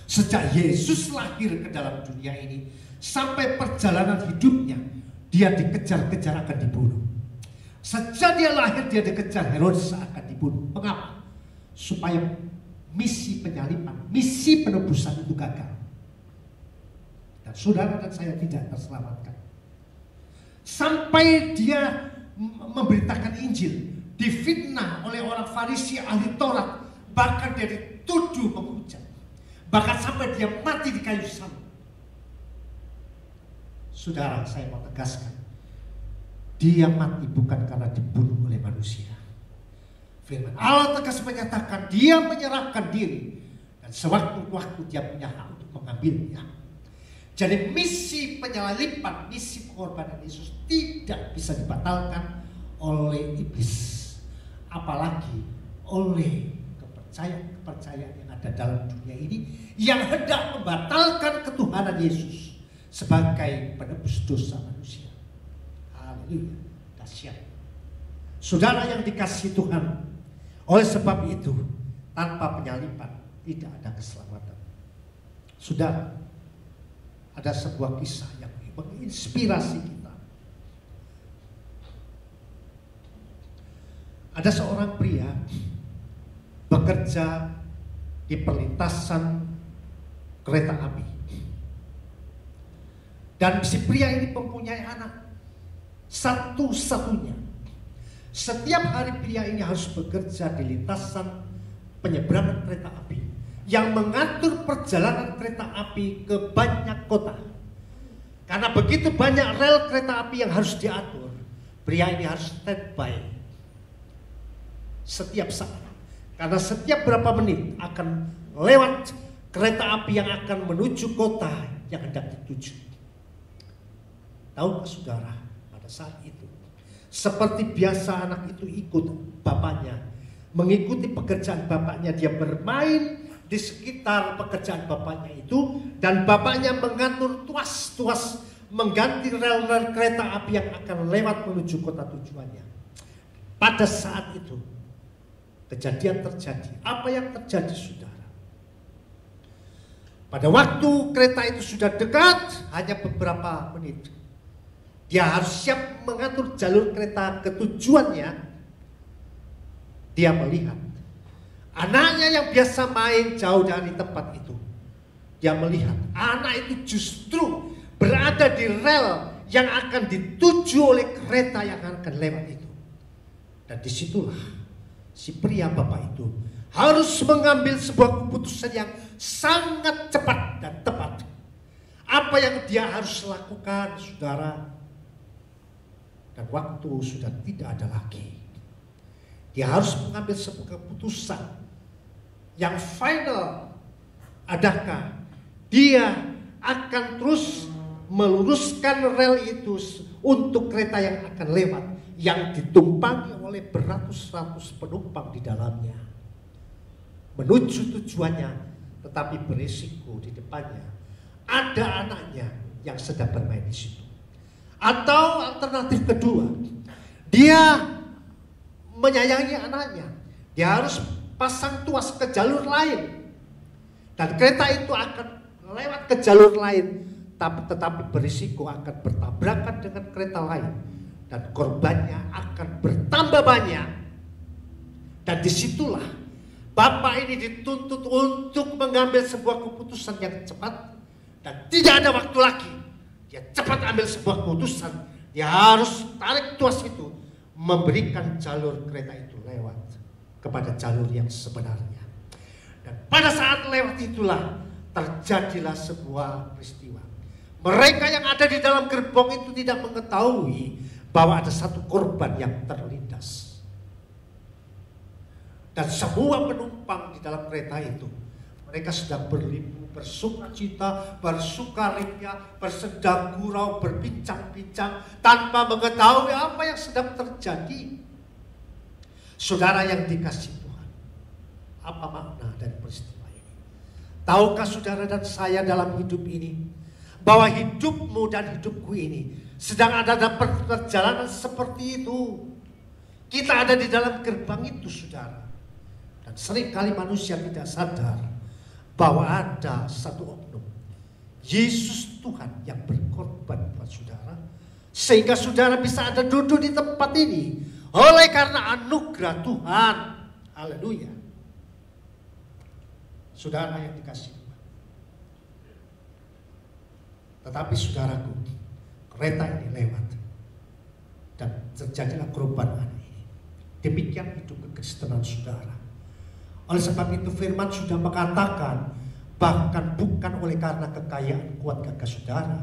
Sejak Yesus lahir ke dalam dunia ini, sampai perjalanan hidupnya, dia dikejar-kejar akan dibunuh. Sejak dia lahir, dia dikejar Herodes akan dibunuh. Mengapa? Supaya misi penyaliban, misi penebusan itu gagal. Dan saudara dan saya tidak terselamatkan. Sampai dia memberitakan Injil, difitnah oleh orang Farisi, ahli Taurat, bahkan dia dituduh menghujat, bahkan sampai dia mati di kayu salib. Saudara, saya mau tegaskan, dia mati bukan karena dibunuh oleh manusia. Firman Allah tegas menyatakan dia menyerahkan diri, dan sewaktu-waktu dia punya hak untuk mengambilnya. Jadi misi penyaliban, misi pengorbanan Yesus tidak bisa dibatalkan oleh iblis, apalagi oleh kepercayaan yang ada dalam dunia ini yang hendak membatalkan ketuhanan Yesus sebagai penebus dosa manusia. Haleluya, dahsyat. Saudara yang dikasihi Tuhan, oleh sebab itu tanpa penyaliban tidak ada keselamatan. Saudara, ada sebuah kisah yang menginspirasi kita. Ada seorang pria bekerja di perlintasan kereta api. Dan si pria ini mempunyai anak satu-satunya. Setiap hari pria ini harus bekerja di lintasan penyeberangan kereta api yang mengatur perjalanan kereta api ke banyak kota. Karena begitu banyak rel kereta api yang harus diatur, pria ini harus standby setiap saat. Karena setiap berapa menit akan lewat kereta api yang akan menuju kota yang hendak dituju. Tahukah saudara, pada saat itu seperti biasa anak itu ikut bapaknya, mengikuti pekerjaan bapaknya, dia bermain di sekitar pekerjaan bapaknya itu, dan bapaknya mengatur tuas-tuas mengganti rel-rel kereta api yang akan lewat menuju kota tujuannya. Pada saat itu kejadian terjadi. Apa yang terjadi, saudara? Pada waktu kereta itu sudah dekat, hanya beberapa menit, dia harus siap mengatur jalur kereta ke tujuannya. Dia melihat anaknya yang biasa main jauh dari tempat itu. Dia melihat anak itu justru berada di rel yang akan dituju oleh kereta yang akan lewat itu. Dan disitulah si pria bapak itu harus mengambil sebuah keputusan yang sangat cepat dan tepat. Apa yang dia harus lakukan, saudara? Dan waktu sudah tidak ada lagi. Dia harus mengambil sebuah keputusan yang final. Adakah dia akan terus meluruskan rel itu untuk kereta yang akan lewat, yang ditumpangi oleh beratus-ratus penumpang di dalamnya, menuju tujuannya, tetapi berisiko di depannya ada anaknya yang sedang bermain di situ. Atau alternatif kedua, dia menyayangi anaknya, dia harus pasang tuas ke jalur lain, dan kereta itu akan lewat ke jalur lain, tetapi berisiko akan bertabrakan dengan kereta lain, dan korbannya akan bertambah banyak. Dan disitulah bapak ini dituntut untuk mengambil sebuah keputusan yang cepat, dan tidak ada waktu lagi. Dia cepat ambil sebuah keputusan. Dia harus tarik tuas itu, memberikan jalur kereta itu lewat kepada jalur yang sebenarnya. Dan pada saat lewat itulah terjadilah sebuah peristiwa. Mereka yang ada di dalam gerbong itu tidak mengetahui bahwa ada satu korban yang terlindas. Dan semua penumpang di dalam kereta itu, mereka sedang berlimpah, bersukacita, bersukaria, bersedang gurau, berbincang-bincang tanpa mengetahui apa yang sedang terjadi. Saudara yang dikasihi Tuhan, apa makna dari peristiwa ini? Tahukah saudara dan saya dalam hidup ini, bahwa hidupmu dan hidupku ini sedang ada dalam perjalanan seperti itu. Kita ada di dalam gerbang itu, saudara. Dan seringkali manusia tidak sadar bahwa ada satu oknum, Yesus Tuhan, yang berkorban buat saudara, sehingga saudara bisa ada duduk di tempat ini oleh karena anugerah Tuhan. Haleluya. Saudara yang dikasihi Tuhan. Tetapi saudaraku, kereta ini lewat dan terjadilah korban ini. Demikian hidup kekristenan saudara. Oleh sebab itu firman sudah mengatakan, bahkan bukan oleh karena kekayaan kuat gagah saudara,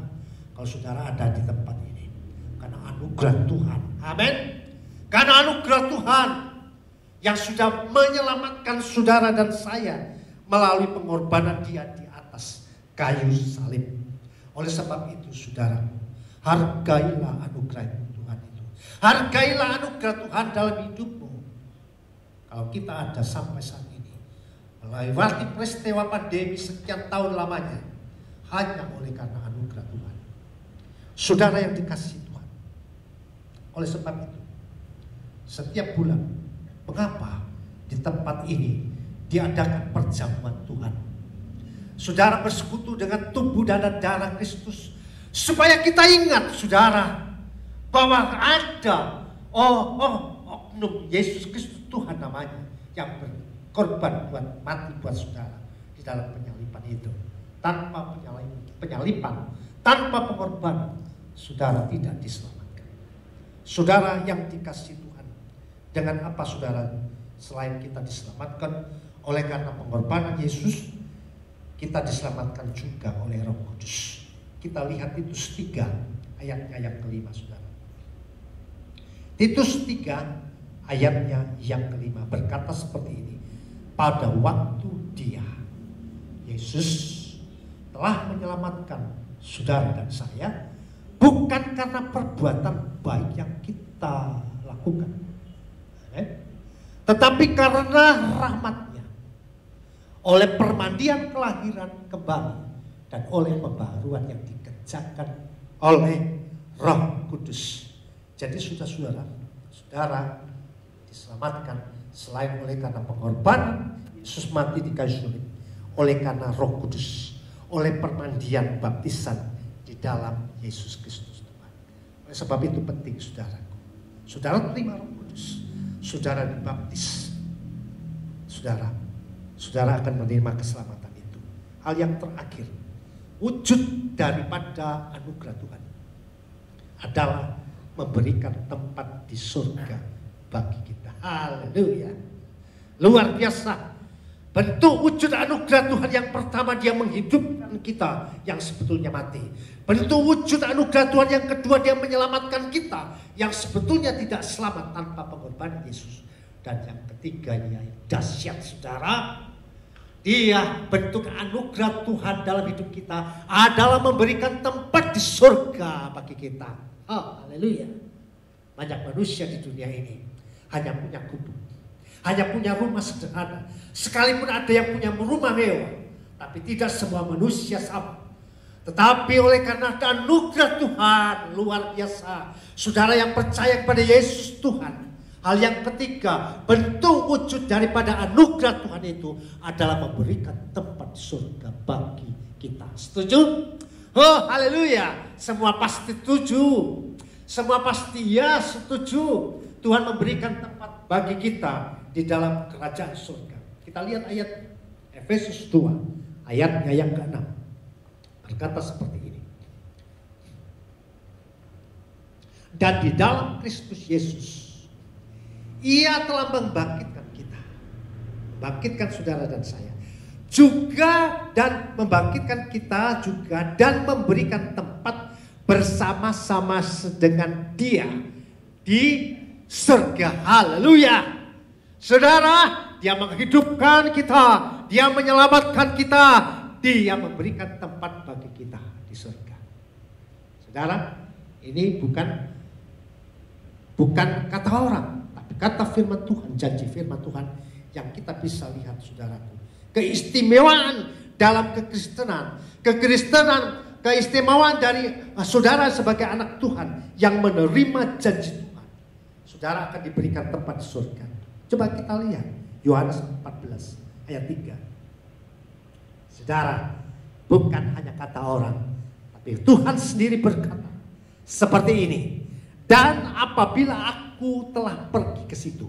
kalau saudara ada di tempat ini, karena anugerah Tuhan. Amin. Karena anugerah Tuhan yang sudah menyelamatkan saudara dan saya melalui pengorbanan Dia di atas kayu salib. Oleh sebab itu saudara, hargailah anugerah Tuhan itu. Hargailah anugerah Tuhan dalam hidupmu. Kalau kita ada sampai saat ini, melewati peristiwa pandemi sekian tahun lamanya, hanya oleh karena anugerah Tuhan. Saudara yang dikasihi Tuhan, oleh sebab itu, setiap bulan, mengapa di tempat ini diadakan perjamuan Tuhan? Saudara bersekutu dengan tubuh dan darah Kristus, supaya kita ingat, saudara, bahwa ada oknum Yesus Kristus Tuhan namanya, yang berkorban buat mati buat saudara di dalam penyalipan itu. Tanpa penyalipan, tanpa pengorbanan, saudara tidak diselamatkan. Saudara yang dikasihi Tuhan, dengan apa saudara selain kita diselamatkan oleh karena pengorbanan Yesus, kita diselamatkan juga oleh Roh Kudus. Kita lihat Titus 3 ayatnya yang kelima, saudara. Titus 3 ayatnya yang kelima berkata seperti ini. Pada waktu Dia, Yesus, telah menyelamatkan saudara dan saya, bukan karena perbuatan baik yang kita lakukan, tetapi karena rahmat-Nya, oleh permandian kelahiran kembali dan oleh pembaharuan yang dikerjakan oleh Roh Kudus. Jadi saudara diselamatkan selain oleh karena pengorbanan Yesus mati di kayu salib, oleh karena Roh Kudus, oleh permandian baptisan di dalam Yesus Kristus Tuhan. Oleh sebab itu penting saudaraku, saudara terima Roh Kudus, saudara dibaptis, saudara akan menerima keselamatan itu. Hal yang terakhir, wujud daripada anugerah Tuhan adalah memberikan tempat di surga bagi kita. Haleluya. Luar biasa. Bentuk wujud anugerah Tuhan yang pertama, Dia menghidupkan kita yang sebetulnya mati. Bentuk wujud anugerah Tuhan yang kedua, Dia menyelamatkan kita yang sebetulnya tidak selamat tanpa pengorbanan Yesus. Dan yang ketiga, yang dahsyat saudara, Dia bentuk anugerah Tuhan dalam hidup kita adalah memberikan tempat di surga bagi kita. Haleluya. Banyak manusia di dunia ini hanya punya gubuk, hanya punya rumah sederhana. Sekalipun ada yang punya rumah mewah, tapi tidak semua manusia sama. Tetapi oleh karena anugerah Tuhan luar biasa, saudara yang percaya kepada Yesus Tuhan. Hal yang ketiga, bentuk wujud daripada anugerah Tuhan itu adalah memberikan tempat surga bagi kita. Setuju? Oh, haleluya. Semua pasti setuju. Semua pasti ya setuju. Tuhan memberikan tempat bagi kita di dalam kerajaan surga. Kita lihat ayat Efesus 2, ayatnya yang ke-6. Berkata seperti ini. Dan di dalam Kristus Yesus, Ia telah membangkitkan kita, membangkitkan saudara dan saya juga, dan membangkitkan kita juga, dan memberikan tempat bersama-sama dengan Dia di surga. Haleluya. Saudara, Dia menghidupkan kita, Dia menyelamatkan kita, Dia memberikan tempat bagi kita di surga. Saudara, ini bukan kata orang, tapi kata firman Tuhan, janji firman Tuhan yang kita bisa lihat saudaraku. Keistimewaan dalam kekristenan, keistimewaan dari saudara sebagai anak Tuhan yang menerima janji Tuhan. Saudara akan diberikan tempat di surga. Coba kita lihat Yohanes 14 ayat 3. Saudara, bukan hanya kata orang, tapi Tuhan sendiri berkata seperti ini. Dan apabila aku telah pergi ke situ,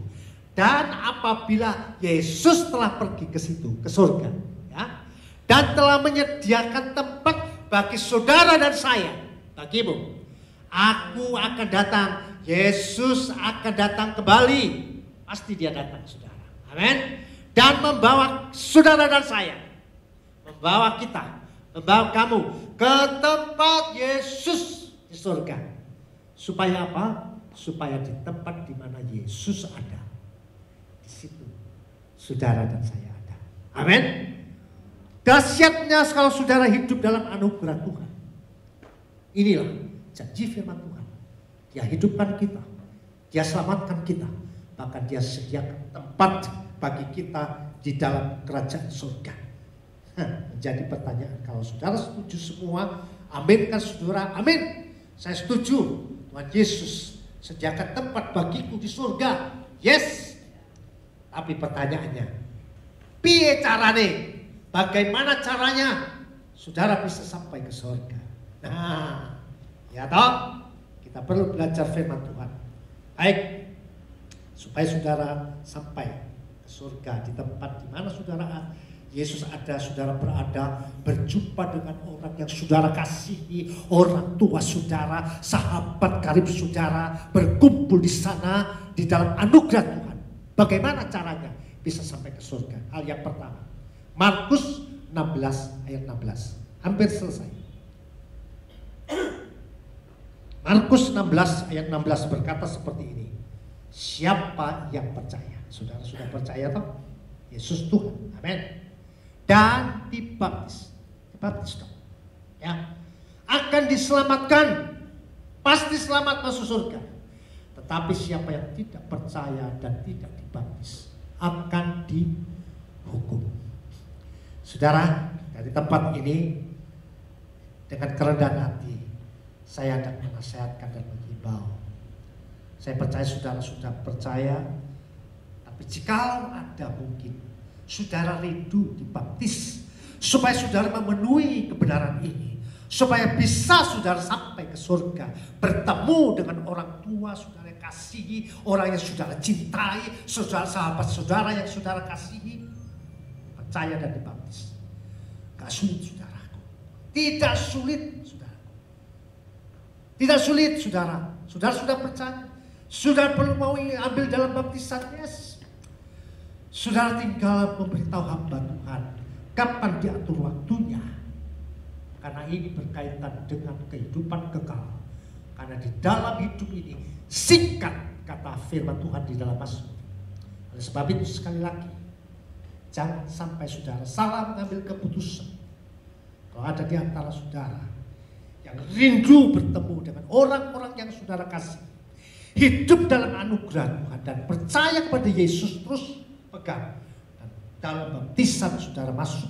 dan apabila Yesus telah pergi ke situ, ke surga, ya, dan telah menyediakan tempat bagi saudara dan saya, bagimu, aku akan datang. Yesus akan datang kembali. Pasti Dia datang, saudara. Amin. Dan membawa saudara dan saya, membawa kita, membawa kamu ke tempat Yesus di surga. Supaya apa? Supaya di tempat di mana Yesus ada, di situ saudara dan saya ada. Amin. Dahsyatnya kalau saudara hidup dalam anugerah Tuhan. Inilah janji firman Tuhan. Dia hidupkan kita, Dia selamatkan kita, bahkan Dia sediakan tempat bagi kita di dalam kerajaan surga. Menjadi pertanyaan, kalau saudara setuju semua, aminkan saudara, amin. Saya setuju, Tuhan Yesus sediakan tempat bagiku di surga. Yes. Tapi pertanyaannya, piye carane? Bagaimana caranya saudara bisa sampai ke surga? Nah, ya toh, kita perlu belajar firman Tuhan. Baik, supaya saudara sampai ke surga di tempat di mana saudara Yesus ada, saudara berada, berjumpa dengan orang yang saudara kasihi, orang tua saudara, sahabat karib saudara, berkumpul di sana di dalam anugerah Tuhan. Bagaimana caranya bisa sampai ke surga? Hal yang pertama, Markus 16 ayat 16. Hampir selesai. Markus 16 ayat 16 berkata seperti ini. Siapa yang percaya? Saudara sudah percaya toh? Yesus Tuhan, amin. Dan dibaptis dong, ya, akan diselamatkan, pasti selamat masuk surga. Tetapi siapa yang tidak percaya dan tidak dibaptis akan dihukum. Saudara, dari tempat ini dengan kerendahan hati saya akan menasihatkan dan mengimbau. Saya percaya saudara sudah percaya, tapi jika ada mungkin saudara rindu dibaptis supaya saudara memenuhi kebenaran ini, supaya bisa saudara sampai ke surga, bertemu dengan orang tua saudara yang kasihi, orang yang saudara cintai, sahabat saudara yang saudara kasihi, percaya dan dibaptis. Gak sulit saudaraku, tidak sulit saudaraku, tidak sulit saudara. Saudara sudah percaya, saudara perlu mau ambil dalam baptisan, yes. Saudara tinggal memberitahu hamba Tuhan kapan diatur waktunya, karena ini berkaitan dengan kehidupan kekal. Karena di dalam hidup ini singkat, kata firman Tuhan di dalam Mazmur. Oleh sebab itu sekali lagi, jangan sampai saudara salah mengambil keputusan. Kalau ada di antara saudara yang rindu bertemu dengan orang-orang yang saudara kasih, hidup dalam anugerah Tuhan dan percaya kepada Yesus, terus pegang, dan dalam baptisan saudara masuk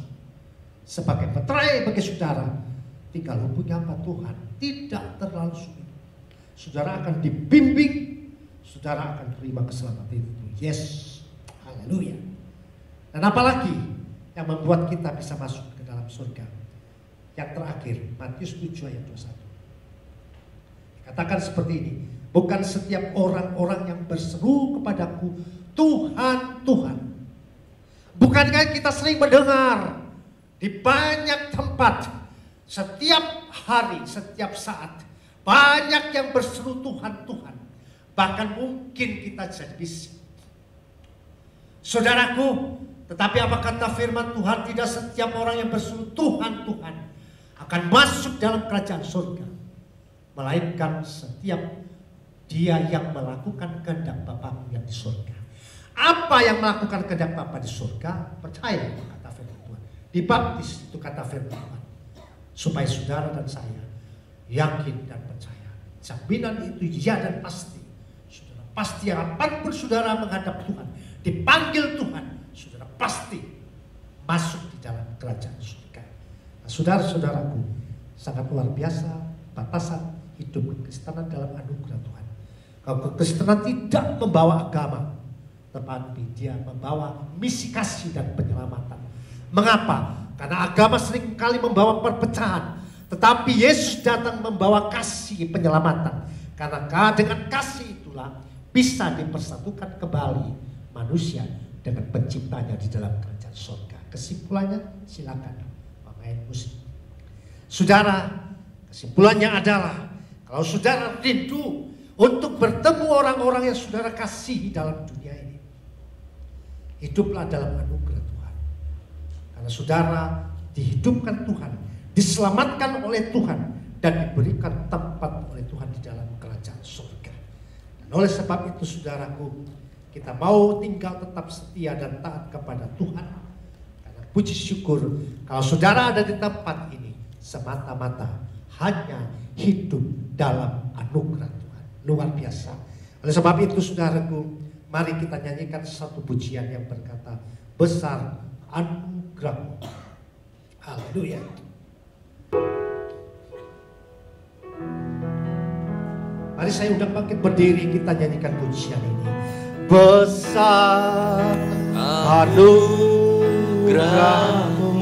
sebagai peterai bagi saudara, tinggal hubungi hamba Tuhan, tidak terlalu sulit. Saudara akan dibimbing, saudara akan terima keselamatan itu. Yes, haleluya. Dan apalagi yang membuat kita bisa masuk ke dalam surga? Yang terakhir, Matius 7 ayat 21. Dikatakan seperti ini, bukan setiap orang-orang yang berseru kepadaku, Tuhan, Tuhan. Bukankah kita sering mendengar di banyak tempat, setiap hari, setiap saat, banyak yang berseru Tuhan, Tuhan. Bahkan mungkin kita jadi bisik. Saudaraku, tetapi apa kata firman Tuhan? Tidak setiap orang yang berseru Tuhan, Tuhan akan masuk dalam kerajaan surga, melainkan setiap dia yang melakukan kehendak Bapaku yang di surga. Apa yang melakukan kehendak Bapa di surga? Percaya, kata firman Tuhan. Dibaptis, itu kata firman Tuhan. Supaya saudara dan saya yakin dan percaya. Jaminan itu ya dan pasti. Saudara pasti apapun saudara menghadap Tuhan, dipanggil Tuhan, saudara pasti masuk di dalam kerajaan surga. Nah, saudara-saudaraku, sangat luar biasa batasan hidup kekristenan dalam anugerah Tuhan. Kalau kekristenan tidak membawa agama, tetapi dia membawa misi kasih dan penyelamatan. Mengapa? Karena agama seringkali membawa perpecahan, tetapi Yesus datang membawa kasih penyelamatan. Karena dengan kasih itulah bisa dipersatukan kembali manusia dengan penciptanya di dalam kerajaan surga. Kesimpulannya, silakan pemain musik. Saudara, kesimpulannya adalah kalau saudara rindu untuk bertemu orang-orang yang saudara kasihi dalam dunia ini, hiduplah dalam anugerah Tuhan. Karena saudara dihidupkan Tuhan, diselamatkan oleh Tuhan, dan diberikan tempat oleh Tuhan di dalam kerajaan surga. Dan oleh sebab itu saudaraku, kita mau tinggal tetap setia dan taat kepada Tuhan. Karena puji syukur kalau saudara ada di tempat ini semata-mata hanya hidup dalam anugerah Tuhan. Luar biasa. Oleh sebab itu saudaraku, mari kita nyanyikan satu pujian yang berkata, besar anugerah-Mu. Haleluya. Mari saya undang bangkit berdiri, kita nyanyikan pujian ini. Besar anugerah-Mu,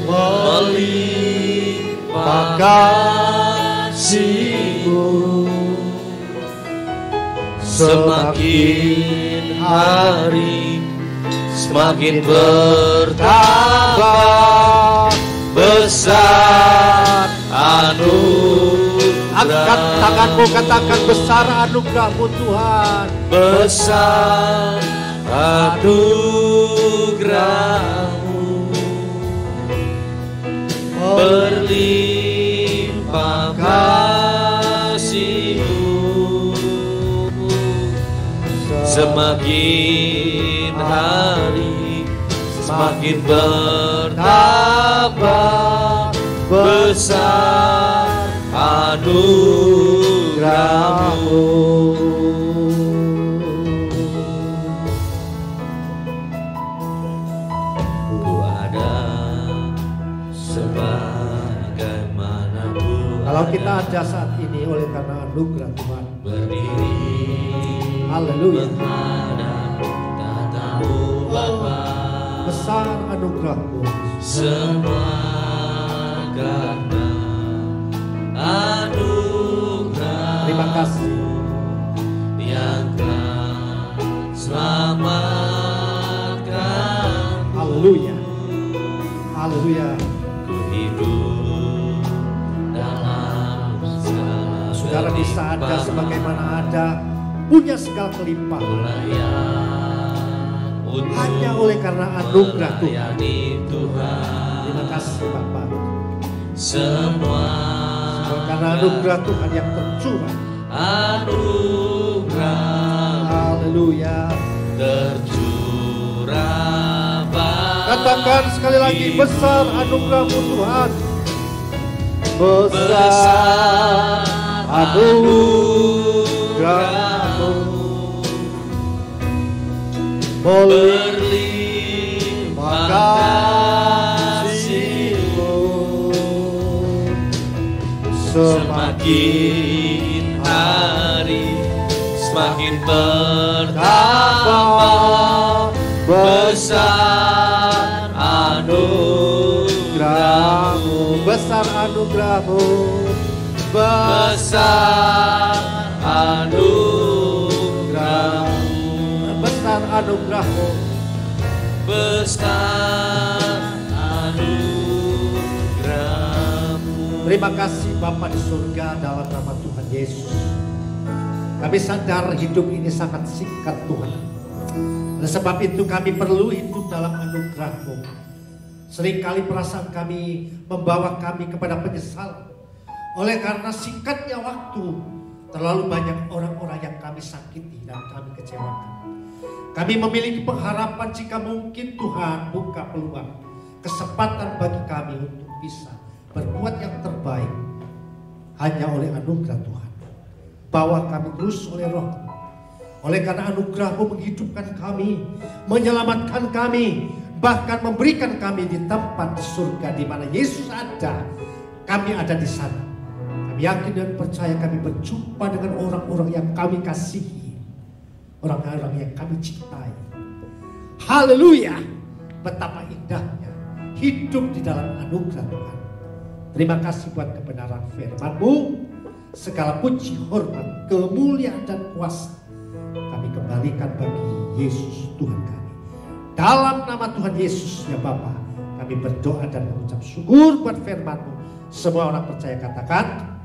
melimpah kasih-Mu, semakin hari semakin bertambah. Besar anugerah. Angkat tanganmu, katakan besar anugerah-Mu Tuhan. Besar anugerah-Mu, berlimpah kasih-Mu, Semakin hari semakin bertambah besar anugerah-Mu. Ku ada sebagaimanapun. Kalau kita ada saat ini oleh karena anugerah Tuhan, berdiri haleluya, menghadap tatamu Bapa. Besar anugerah-Mu, Semua karena anugerah. Terima kasih yang telah selamatkan. Haleluya, haleluya. Ku hidup dalam segala Saudara bisa ada kelimpahan. sebagaimana ada, punya segala kelimpahan hanya oleh karena anugerah Tuhan. Terima kasih Bapak. Semua Karena anugerah Tuhan yang tercurah. anugerah Haleluya. tercurah. Katakan sekali lagi, besar anugerah-Mu Tuhan. Besar anugerah-Mu, berlimpah kasih-Mu. Semakin hari semakin bertambah besar anugerah-Mu. Besar anugerah-Mu, Besar anugerah-Mu. besar anugerah-Mu. Besar anugerah-Mu. Terima kasih Bapa di surga, dalam nama Tuhan Yesus. Kami sadar hidup ini sangat singkat Tuhan. Oleh sebab itu kami perlu hidup dalam anugerah-Mu. Seringkali perasaan kami membawa kami kepada penyesalan. Oleh karena singkatnya waktu, terlalu banyak orang-orang yang kami sakiti dan kami kecewakan. Kami memiliki pengharapan jika mungkin Tuhan buka peluang, kesempatan bagi kami untuk bisa berbuat yang terbaik hanya oleh anugerah Tuhan. Bawa kami terus oleh Roh. Oleh karena anugerah-Mu menghidupkan kami, menyelamatkan kami, bahkan memberikan kami di tempat di surga di mana Yesus ada. Kami ada di sana. Kami yakin dan percaya kami berjumpa dengan orang-orang yang kami kasihi, orang-orang yang kami cintai. Haleluya! Betapa indahnya hidup di dalam anugerah Tuhan. Terima kasih buat kebenaran firman-Mu. Segala puji, hormat, kemuliaan dan kuasa kami kembalikan bagi Yesus Tuhan kami. Dalam nama Tuhan Yesus ya Bapa, kami berdoa dan mengucap syukur buat firman-Mu. Semua orang percaya katakan